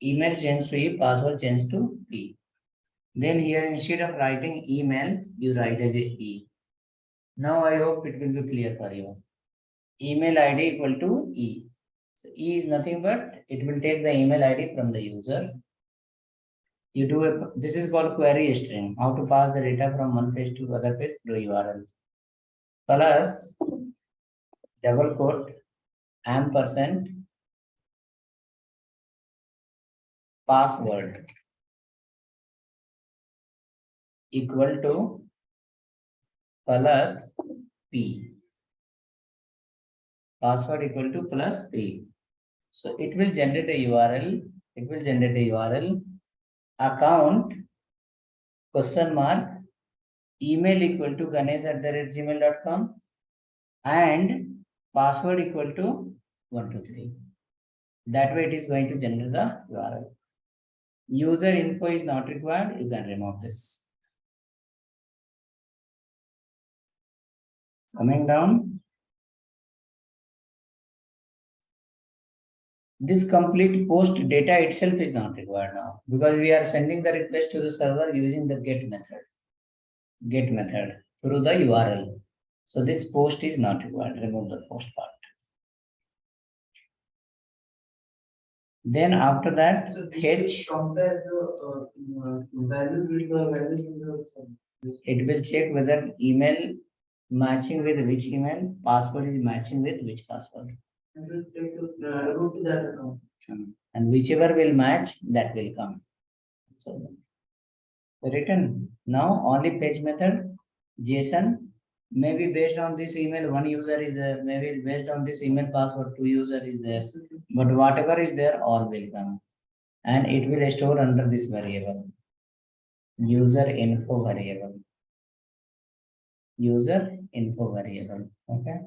Email change to E, password change to P. Then here instead of writing email, you write as E. Now I hope it will be clear for you. Email ID equal to E. So E is nothing but it will take the email ID from the user. You do this is called query string. How to pass the data from one page to other page through URL. Plus double quote ampersand password equal to plus P. Password equal to plus P. So it will generate a URL. It will generate a URL. Account question mark email equal to ganesh@gmail.com and password equal to 123. That way it is going to generate the URL. User info is not required. You can remove this. Coming down. This complete post data itself is not required now because we are sending the request to the server using the get method. Get method through the URL. So this post is not required. Remove the post part. Then after that, fetch. Compare the value with the value in the. It will check whether email matching with which email, password is matching with which password. And will take the root to that account. And whichever will match, that will come. So written now only page method JSON. Maybe based on this email, one user is there. Maybe based on this email password, two user is there. But whatever is there, all will come. And it will store under this variable. User info variable. User info variable. Okay.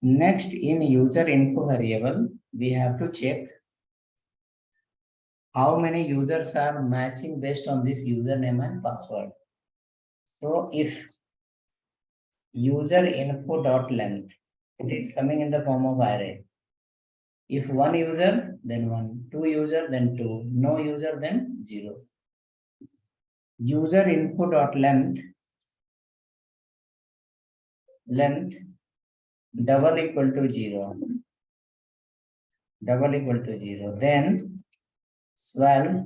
Next, in user info variable, we have to check how many users are matching based on this username and password. So if user info dot length, it is coming in the form of array. If one user, then one, two user, then two, no user, then zero. User info dot length double equal to 0, double equal to 0, then swell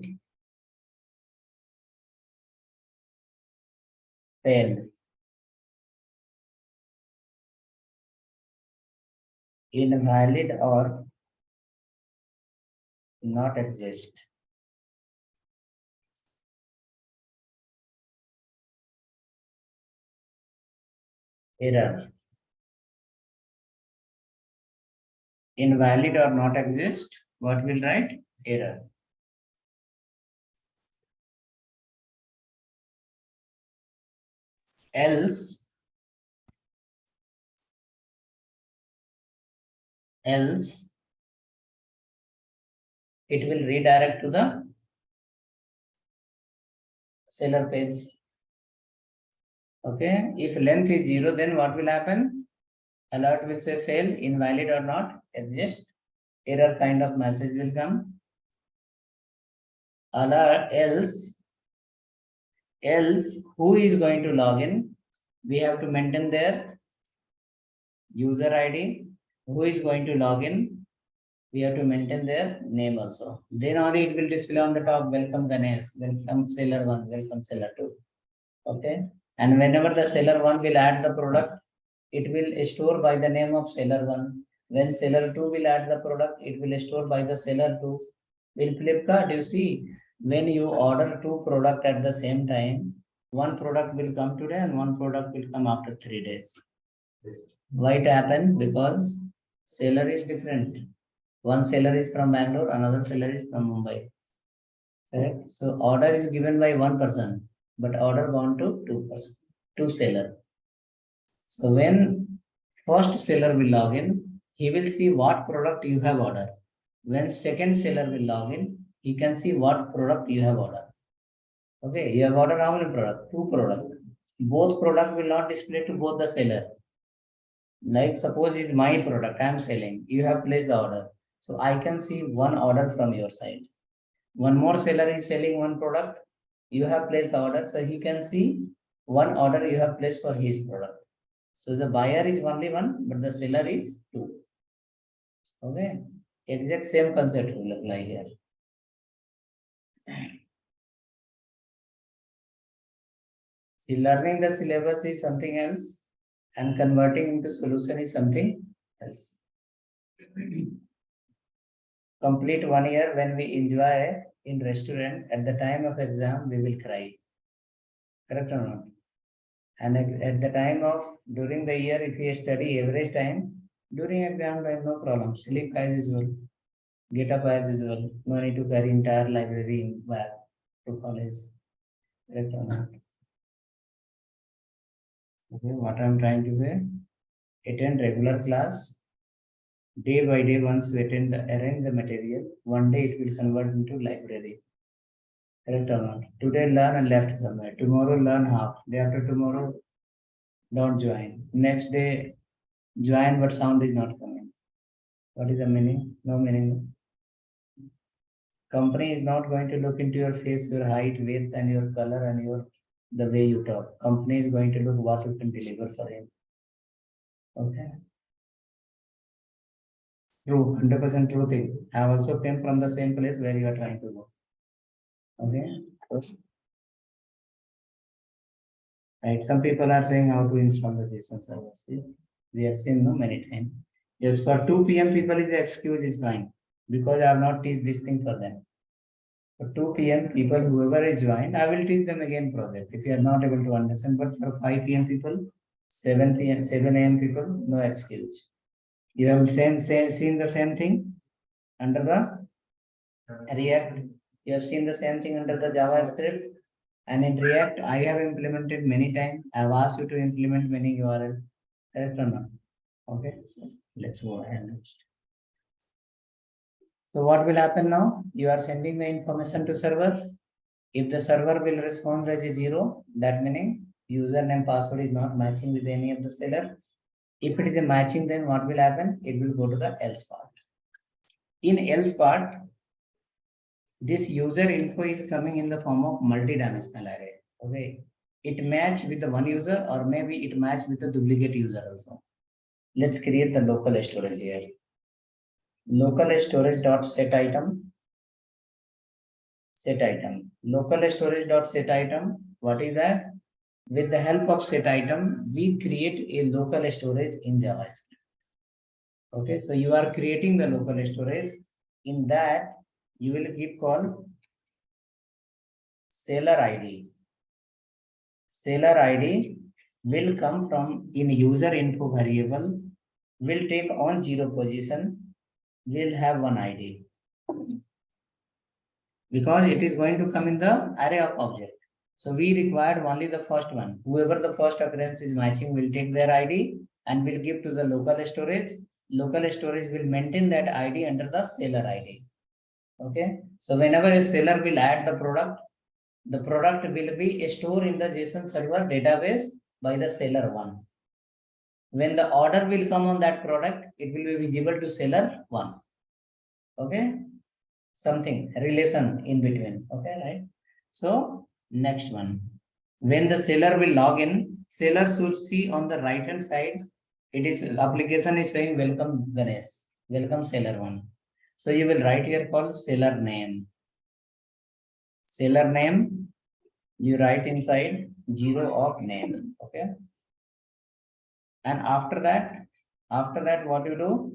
fail, invalid or not exist. Error. Invalid or not exist, what will write? Error. Else it will redirect to the seller page. Okay, if length is 0, then what will happen? Alert will say fail, invalid or not exist. Error kind of message will come. Alert else who is going to log in? We have to maintain their user ID. Who is going to log in? We have to maintain their name also. Then only it will display on the top, welcome Ganesh, welcome seller 1, welcome seller 2. Okay. And whenever the seller 1 will add the product, it will store by the name of seller 1. When seller 2 will add the product, it will store by the seller 2. In Flipkart, you see, when you order 2 products at the same time, one product will come today and one product will come after 3 days. Why it happened? Because seller is different. One seller is from Bangalore, another seller is from Mumbai. Correct? So order is given by one person, but order gone to two seller. So when first seller will log in, he will see what product you have ordered. When second seller will log in, he can see what product you have ordered. Okay, you have ordered how many products? 2 products. Both product will not display to both the seller. Like suppose it's my product I am selling, you have placed the order. So I can see one order from your side. One more seller is selling one product, you have placed the order, so he can see one order you have placed for his product. So the buyer is only one, but the seller is 2. Okay, exact same concept will apply here. See, learning the syllabus is something else and converting into solution is something else. Complete 1 year when we enjoy in restaurant, at the time of exam we will cry. Correct or not? And at the time of during the year, if we study average time, during exam time no problem. Sleep as usual, get up as usual. No need to carry entire library back to college. Correct or not? Okay, what I'm trying to say, attend regular class. Day by day, once we arrange the material, one day it will convert into library. Correct or not? Today learn and left somewhere. Tomorrow learn half. Day after tomorrow, don't join. Next day, join but sound is not coming. What is the meaning? No meaning. Company is not going to look into your face, your height, weight, and your color and your the way you talk. Company is going to look what you can deliver for him. Okay. True, 100% true thing. I also came from the same place where you are trying to go. Okay. So, right. Some people are saying how to install the JSON servers. We have seen no many times. Yes, for 2 p.m. people is the excuse is fine because I have not teach this thing for them. For 2 p.m. people, whoever is joined, I will teach them again project. If you are not able to understand, but for 5 p.m. people, 7 p.m., 7 a.m. people, no excuse. You have seen the same thing under the React. You have seen the same thing under the JavaScript. And in React, I have implemented many times. I have asked you to implement many URL. Correct or not? Okay. So Let's go ahead next. So what will happen now? You are sending the information to server. If the server will respond as a 0, that meaning username password is not matching with any of the seller. If it is a matching, then what will happen? It will go to the else part. In else part, this user info is coming in the form of multi-dimensional array. Okay, it match with the one user, or maybe it match with the duplicate user also. Let's create the local storage here. Local storage dot set item. Set item. Local storage dot set item. What is that? With the help of set item, we create a local storage in JavaScript. Okay, so you are creating the local storage. In that, you will give call seller ID. Seller ID will come from in user info variable, will take on 0 position, will have one ID. Because it is going to come in the array of object. So we required only the first one. Whoever the first occurrence is matching will take their ID and will give to the local storage. Local storage will maintain that ID under the seller ID. Okay. So whenever a seller will add the product will be stored in the JSON server database by the seller one. When the order will come on that product, it will be visible to seller one. Okay. Something relation in between. Okay, right? So next one, when the seller will log in, seller should see on the right hand side, it is application is saying welcome Ganesh, welcome seller one. So you will write here called seller name. Seller name, you write inside 0 of name. Okay. And after that what you do?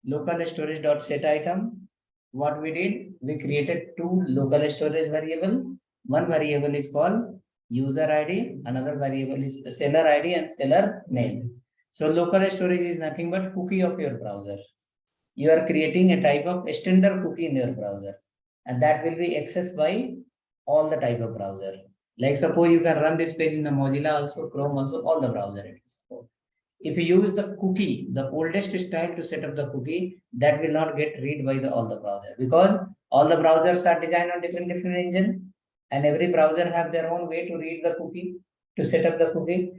Local storage dot set item. What we did, we created two local storage variable. One variable is called user ID, another variable is seller ID and seller name. So local storage is nothing but cookie of your browser. You are creating a type of extender cookie in your browser, and that will be accessed by all the type of browser. Like suppose you can run this page in the Mozilla also, Chrome also, all the browser it is. If you use the cookie, the oldest style to set up the cookie, that will not get read by all the browser, because all the browsers are designed on different engine, and every browser have their own way to read the cookie, to set up the cookie.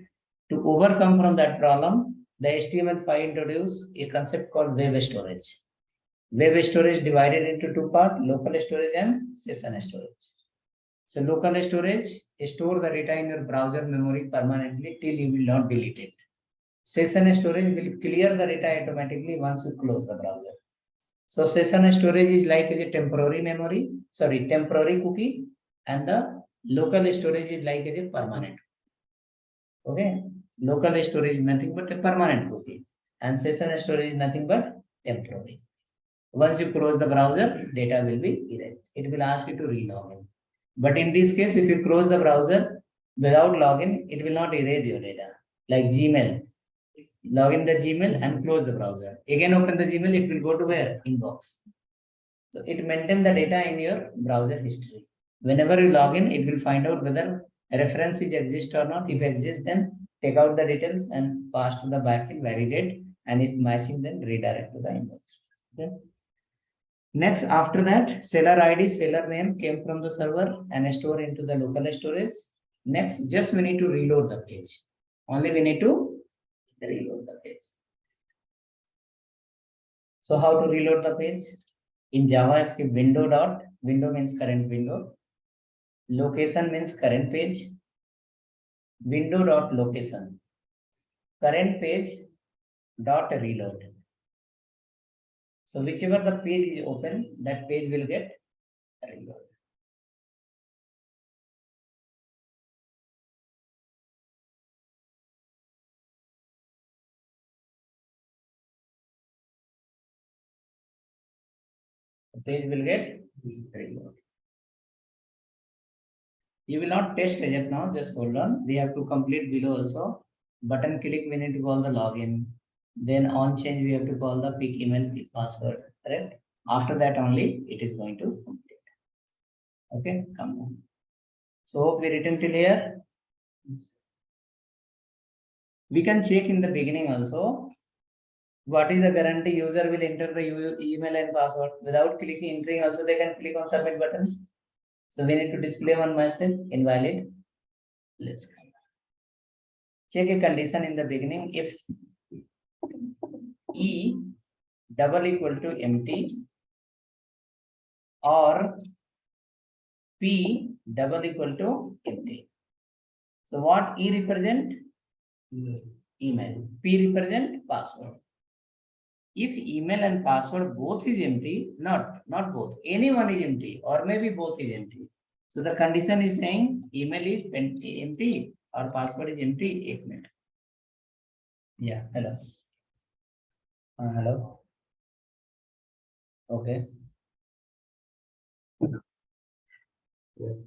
To overcome from that problem, the HTML5 introduced a concept called web storage. Web storage divided into two parts, local storage and session storage. So local storage store the data in your browser memory permanently till you will not delete it. Session storage will clear the data automatically once you close the browser. So session storage is like a temporary memory, temporary cookie, and the local storage is like a permanent. Okay, local storage is nothing but a permanent cookie, and session storage is nothing but temporary. Once you close the browser, data will be erased. It will ask you to re-log in. But in this case, if you close the browser without login, it will not erase your data. Like Gmail, log in the Gmail and close the browser. Again, open the Gmail, it will go to where? Inbox. So it maintains the data in your browser history. Whenever you log in, it will find out whether a reference is exist or not. If exists, then take out the details and pass to the backend, validate, and if matching, then redirect to the inbox. Okay. Next, after that, seller ID, seller name came from the server and stored into the local storage. Next, just we need to reload the page. Only we need to reload the page. So how to reload the page? In JavaScript, window means current window. Location means current page. Window dot location. Current page dot reload. So whichever the page is open, that page will get reload. The page will get reload. You will not test as of now, just hold on. We have to complete below also. Button click, we need to call the login. Then on change, we have to call the pick email, pick password, correct? After that only, it is going to complete. Okay, come on. So hope we written till here. We can check in the beginning also. What is the guarantee? User will enter the email and password without clicking entering. Also, they can click on submit button. So we need to display one message invalid. Let's check a condition in the beginning. If E double equal to empty or P double equal to empty. So what E represent? Email. P represent password. If email and password both is empty, not both, any one is empty or maybe both is empty. So the condition is saying email is empty or password is empty. 1 minute. Yeah, hello. Hello. Okay. Yes.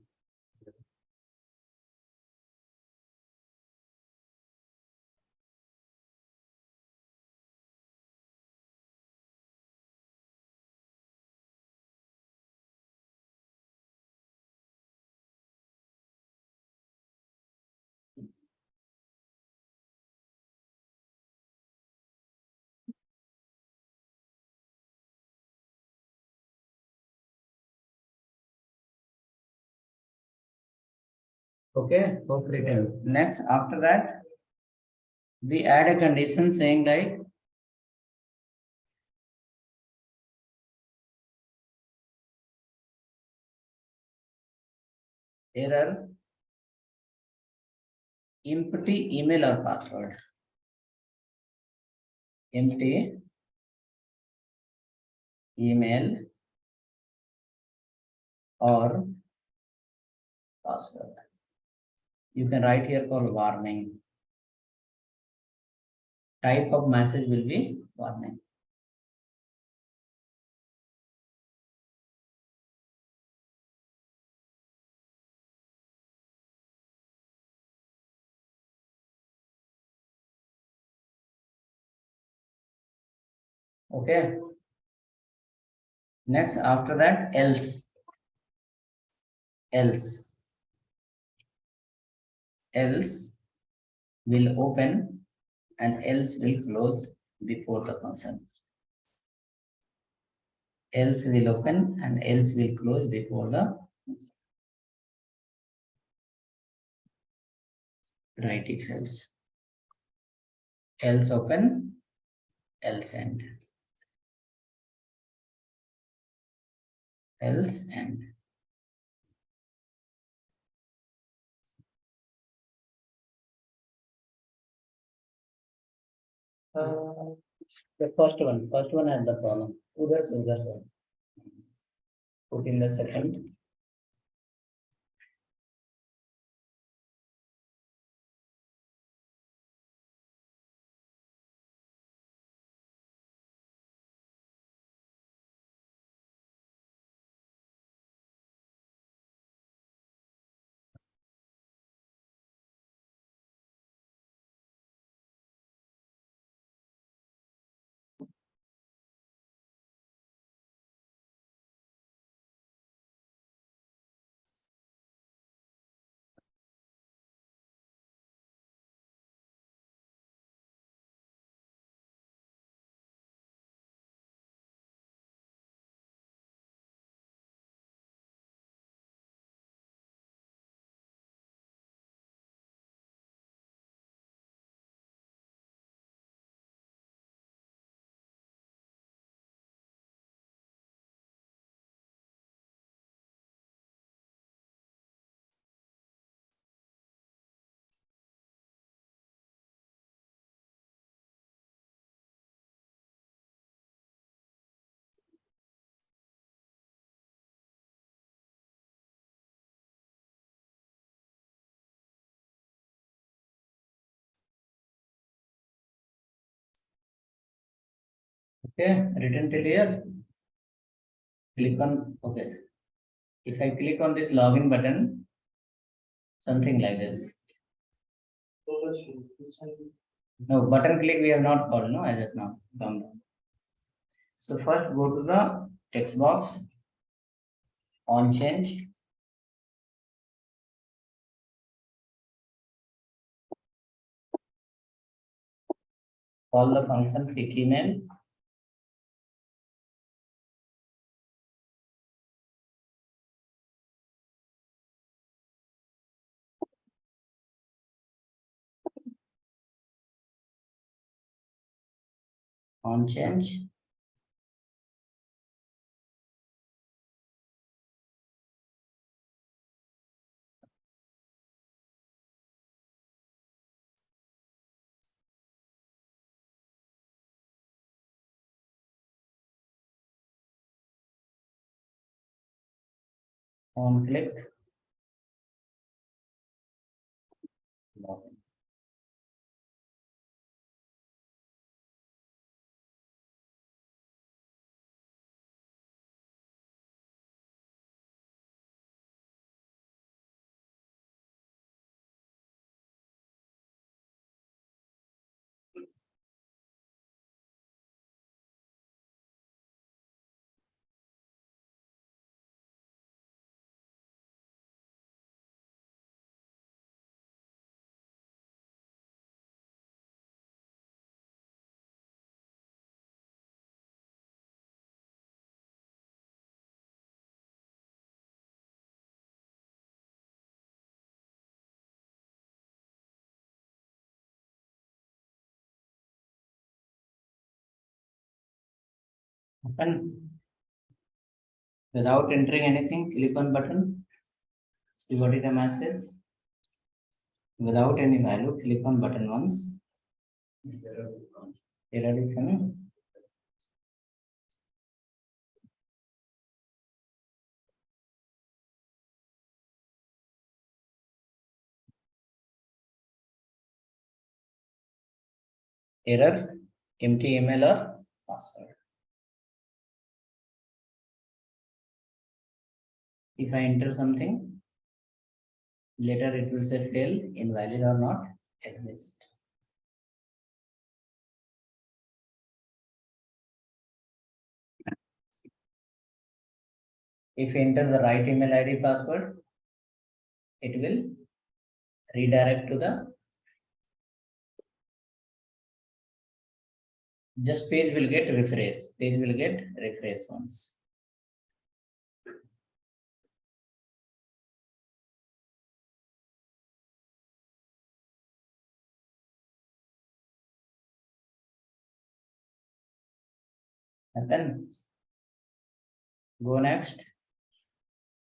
Okay, next, after that, we add a condition saying like error empty email or password. Empty email or password. You can write here for warning. Type of message will be warning. Okay. Next, after that, else will open and else will close before the function. Else will open and else will close before the function. Write if else. Else open, else end. Else end. The first one has the problem. Udhar se. Put in the second. Okay, written till here. Click on, okay. If I click on this login button, something like this. No, button click we have not called, no, as of now. Come down. So first go to the text box, on change. Call the function pick email. On change. On click. Login. Open. Without entering anything, click on button. See what is the message. Without any value, click on button once. Error is coming. Error, empty email or password. If I enter something, later it will say fail, invalid or not exist. If you enter the right email ID password, it will redirect to the just page will get refreshed. Page will get refreshed once. And then go next.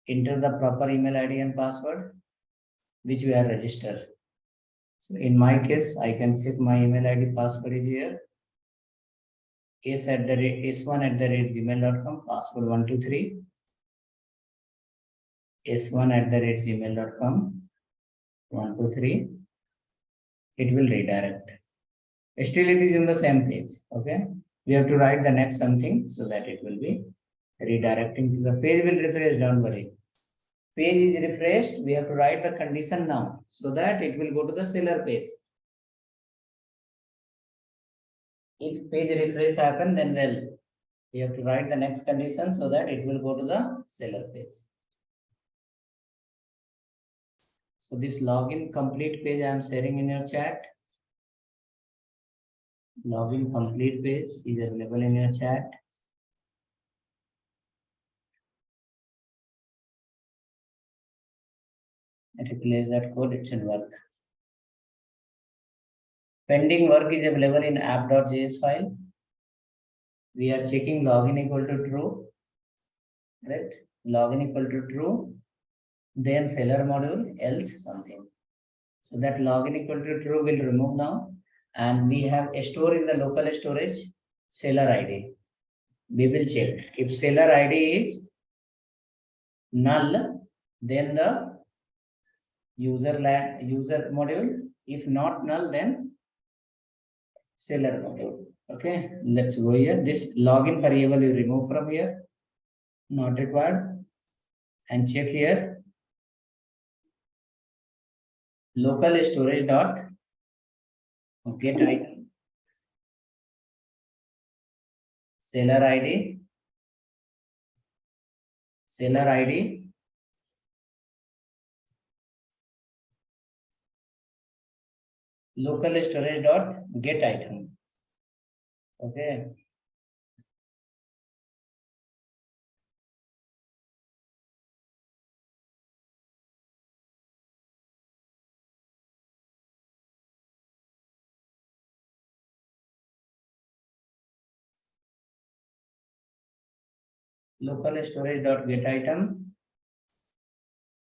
Enter the proper email ID and password which we are registered. So in my case, I can check my email ID password is here. s1@gmail.com, password 123. s1@gmail.com, 123. It will redirect. Still it is in the same page. Okay. We have to write the next something so that it will be redirecting to the page will refresh, don't worry. Page is refreshed, we have to write the condition now so that it will go to the seller page. If page refresh happen, then we have to write the next condition so that it will go to the seller page. So this login complete page I am sharing in your chat. Login complete page is available in your chat. Replace that code, it should work. Pending work is available in app.js file. We are checking login equal to true. Right? Login equal to true. Then seller module, else something. So that login equal to true will remove now. And we have a store in the local storage seller ID. We will check. If seller ID is null, then the user module. If not null, then seller module. Okay, let's go here. This login variable you remove from here. Not required. And check here. Local storage dot get item. Seller ID. Seller ID. Local storage dot get item. Okay. Local storage dot get item.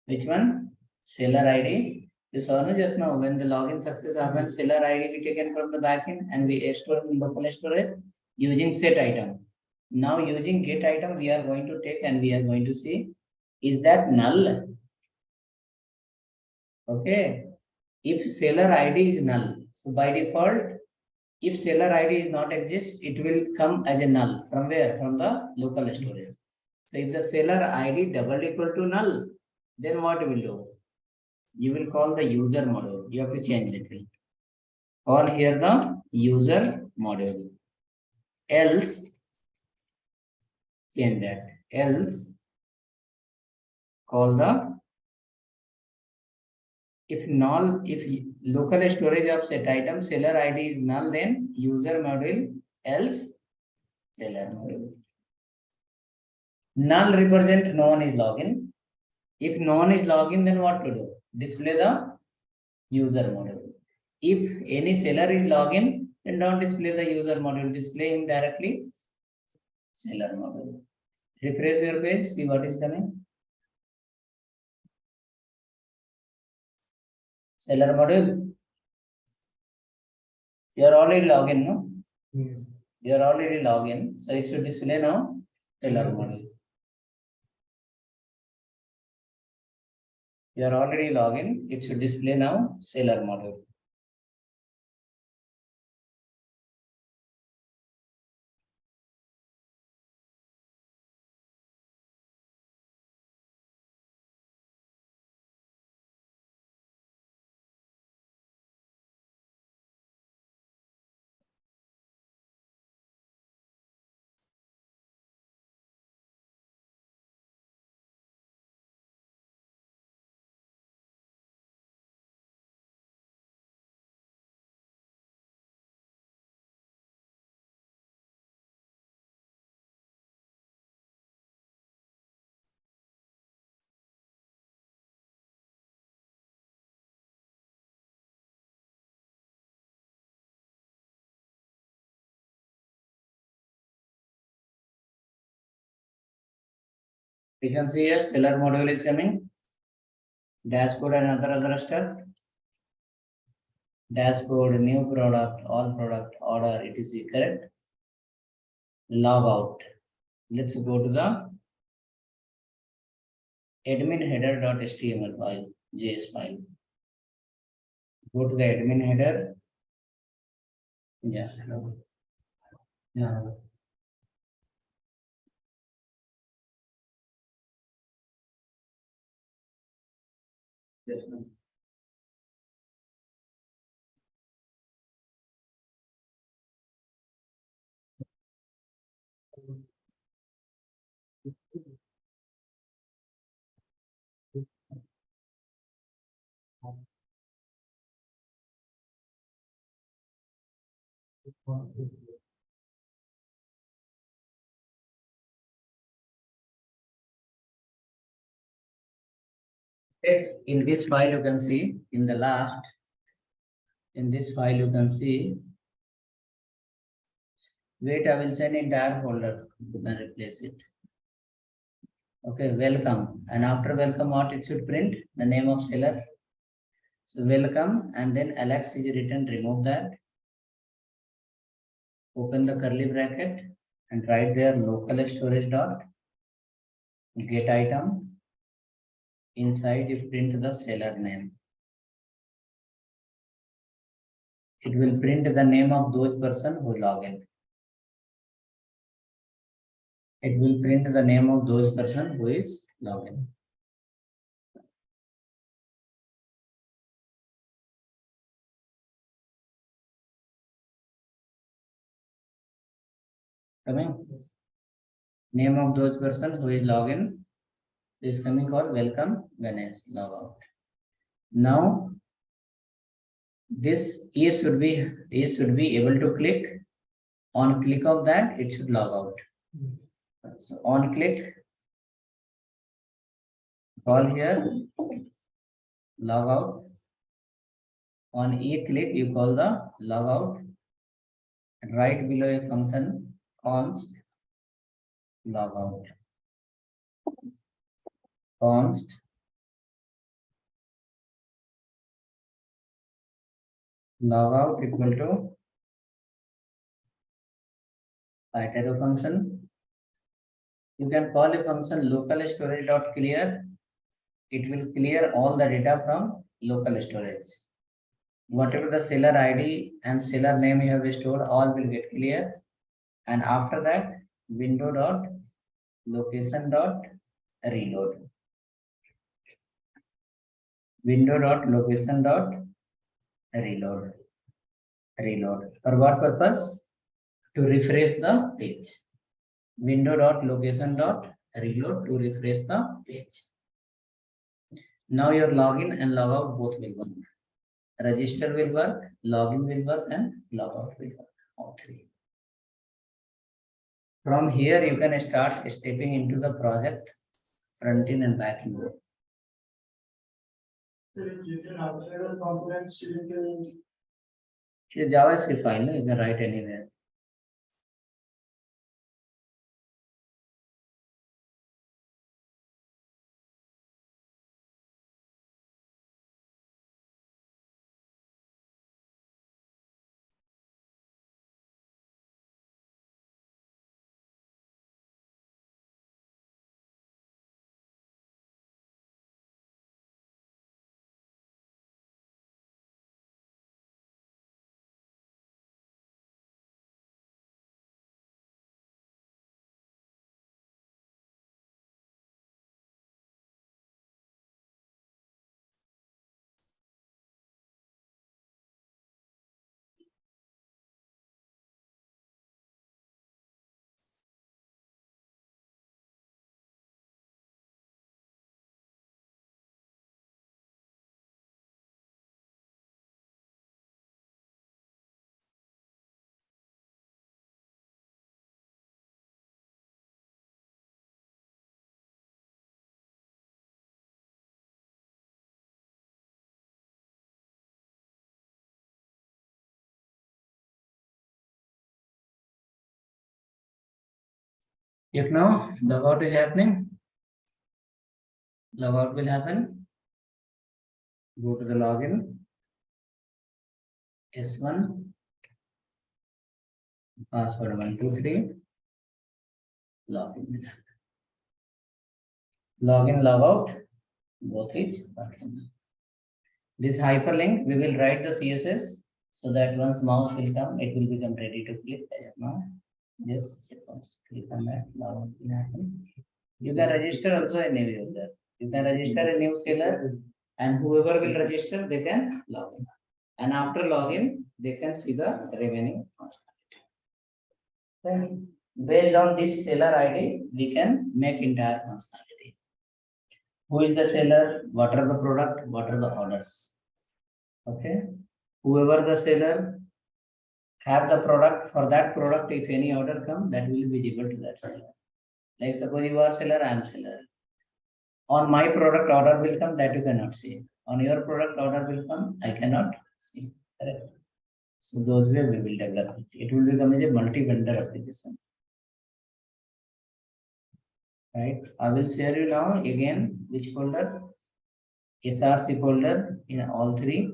Which one? Seller ID. You saw no just now when the login success happens, seller ID we taken from the backend and we store in local storage using set item. Now using get item we are going to take and we are going to see is that null. Okay. If seller ID is null, so by default, if seller ID is not exist, it will come as a null. From where? From the local storage. So if the seller ID double equal to null, then what you will do? You will call the user module. You have to change it. Call here the user module. Else, change that. Else, call the if null, if local storage of set item seller ID is null, then user module, else seller module. Null represent no one is login. If no one is login, then what to do? Display the user module. If any seller is login, then don't display the user module. Display him directly seller module. Refresh your page, see what is coming. Seller module. You are already login, no? Yes. You are already login, so it should display now seller module. You are already login, it should display now seller module. You can see here seller module is coming. Dashboard and other stuff. Dashboard, new product, all product, order, etc. Correct? Log out. Let's go to the admin header.html file, JS file. Go to the admin header. Yes. Yeah. Yes, ma'am. Okay. In this file, you can see in the last, in this file, you can see, wait, I will send entire folder, you can replace it. Okay, welcome. And after welcome, what it should print? The name of seller. So welcome, and then Alex is written, remove that. Open the curly bracket and write there local storage dot get item. Inside you print the seller name. It will print the name of those person who log in. It will print the name of those person who is login. Coming. Name of those person who is login is coming called welcome Ganesh logout. Now this he should be able to click On click of that, it should log out. So on click, call here, log out. On a click, you call the log out. And right below a function, const log out. Const log out equal to arrow function. You can call a function local storage dot clear. It will clear all the data from local storage. Whatever the seller ID and seller name you have stored, all will get clear. And after that, window dot location dot reload. Window dot location dot reload. Reload. For what purpose? To refresh the page. Window dot location dot reload to refresh the page. Now your login and logout both will work. Register will work, login will work, and logout will work. All three. From here, you can start stepping into the project, front end and back end. JavaScript file, you can write anywhere. If now logout is happening, logout will happen. Go to the login. S1 password 123. Login will happen. Login, logout, both is working. This hyperlink, we will write the CSS so that once mouse will come, it will become ready to click. Now, just click on that. Logout will happen. You can register also a new user. You can register a new seller, and whoever will register, they can log in. And after login, they can see the remaining functionality. Based on this seller ID, we can make entire functionality. Who is the seller? What are the product? What are the orders? Okay. Whoever the seller have the product, for that product, if any order come, that will be visible to that seller. Like suppose you are seller, I am seller. On my product order will come, that you cannot see. On your product order will come, I cannot see. Correct. So those way we will develop it. It will become a multi-vendor application. Right. I will share you now again which folder. SRC folder in all three.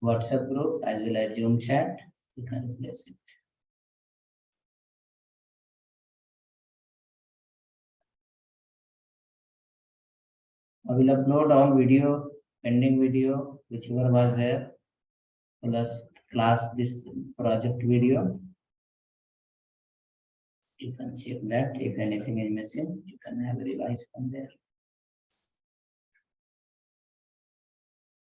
WhatsApp group as well as Zoom chat. You can replace it. I will upload all video, pending video, whichever was there, plus class this project video. You can check that. If anything is missing, you can have a revise from there.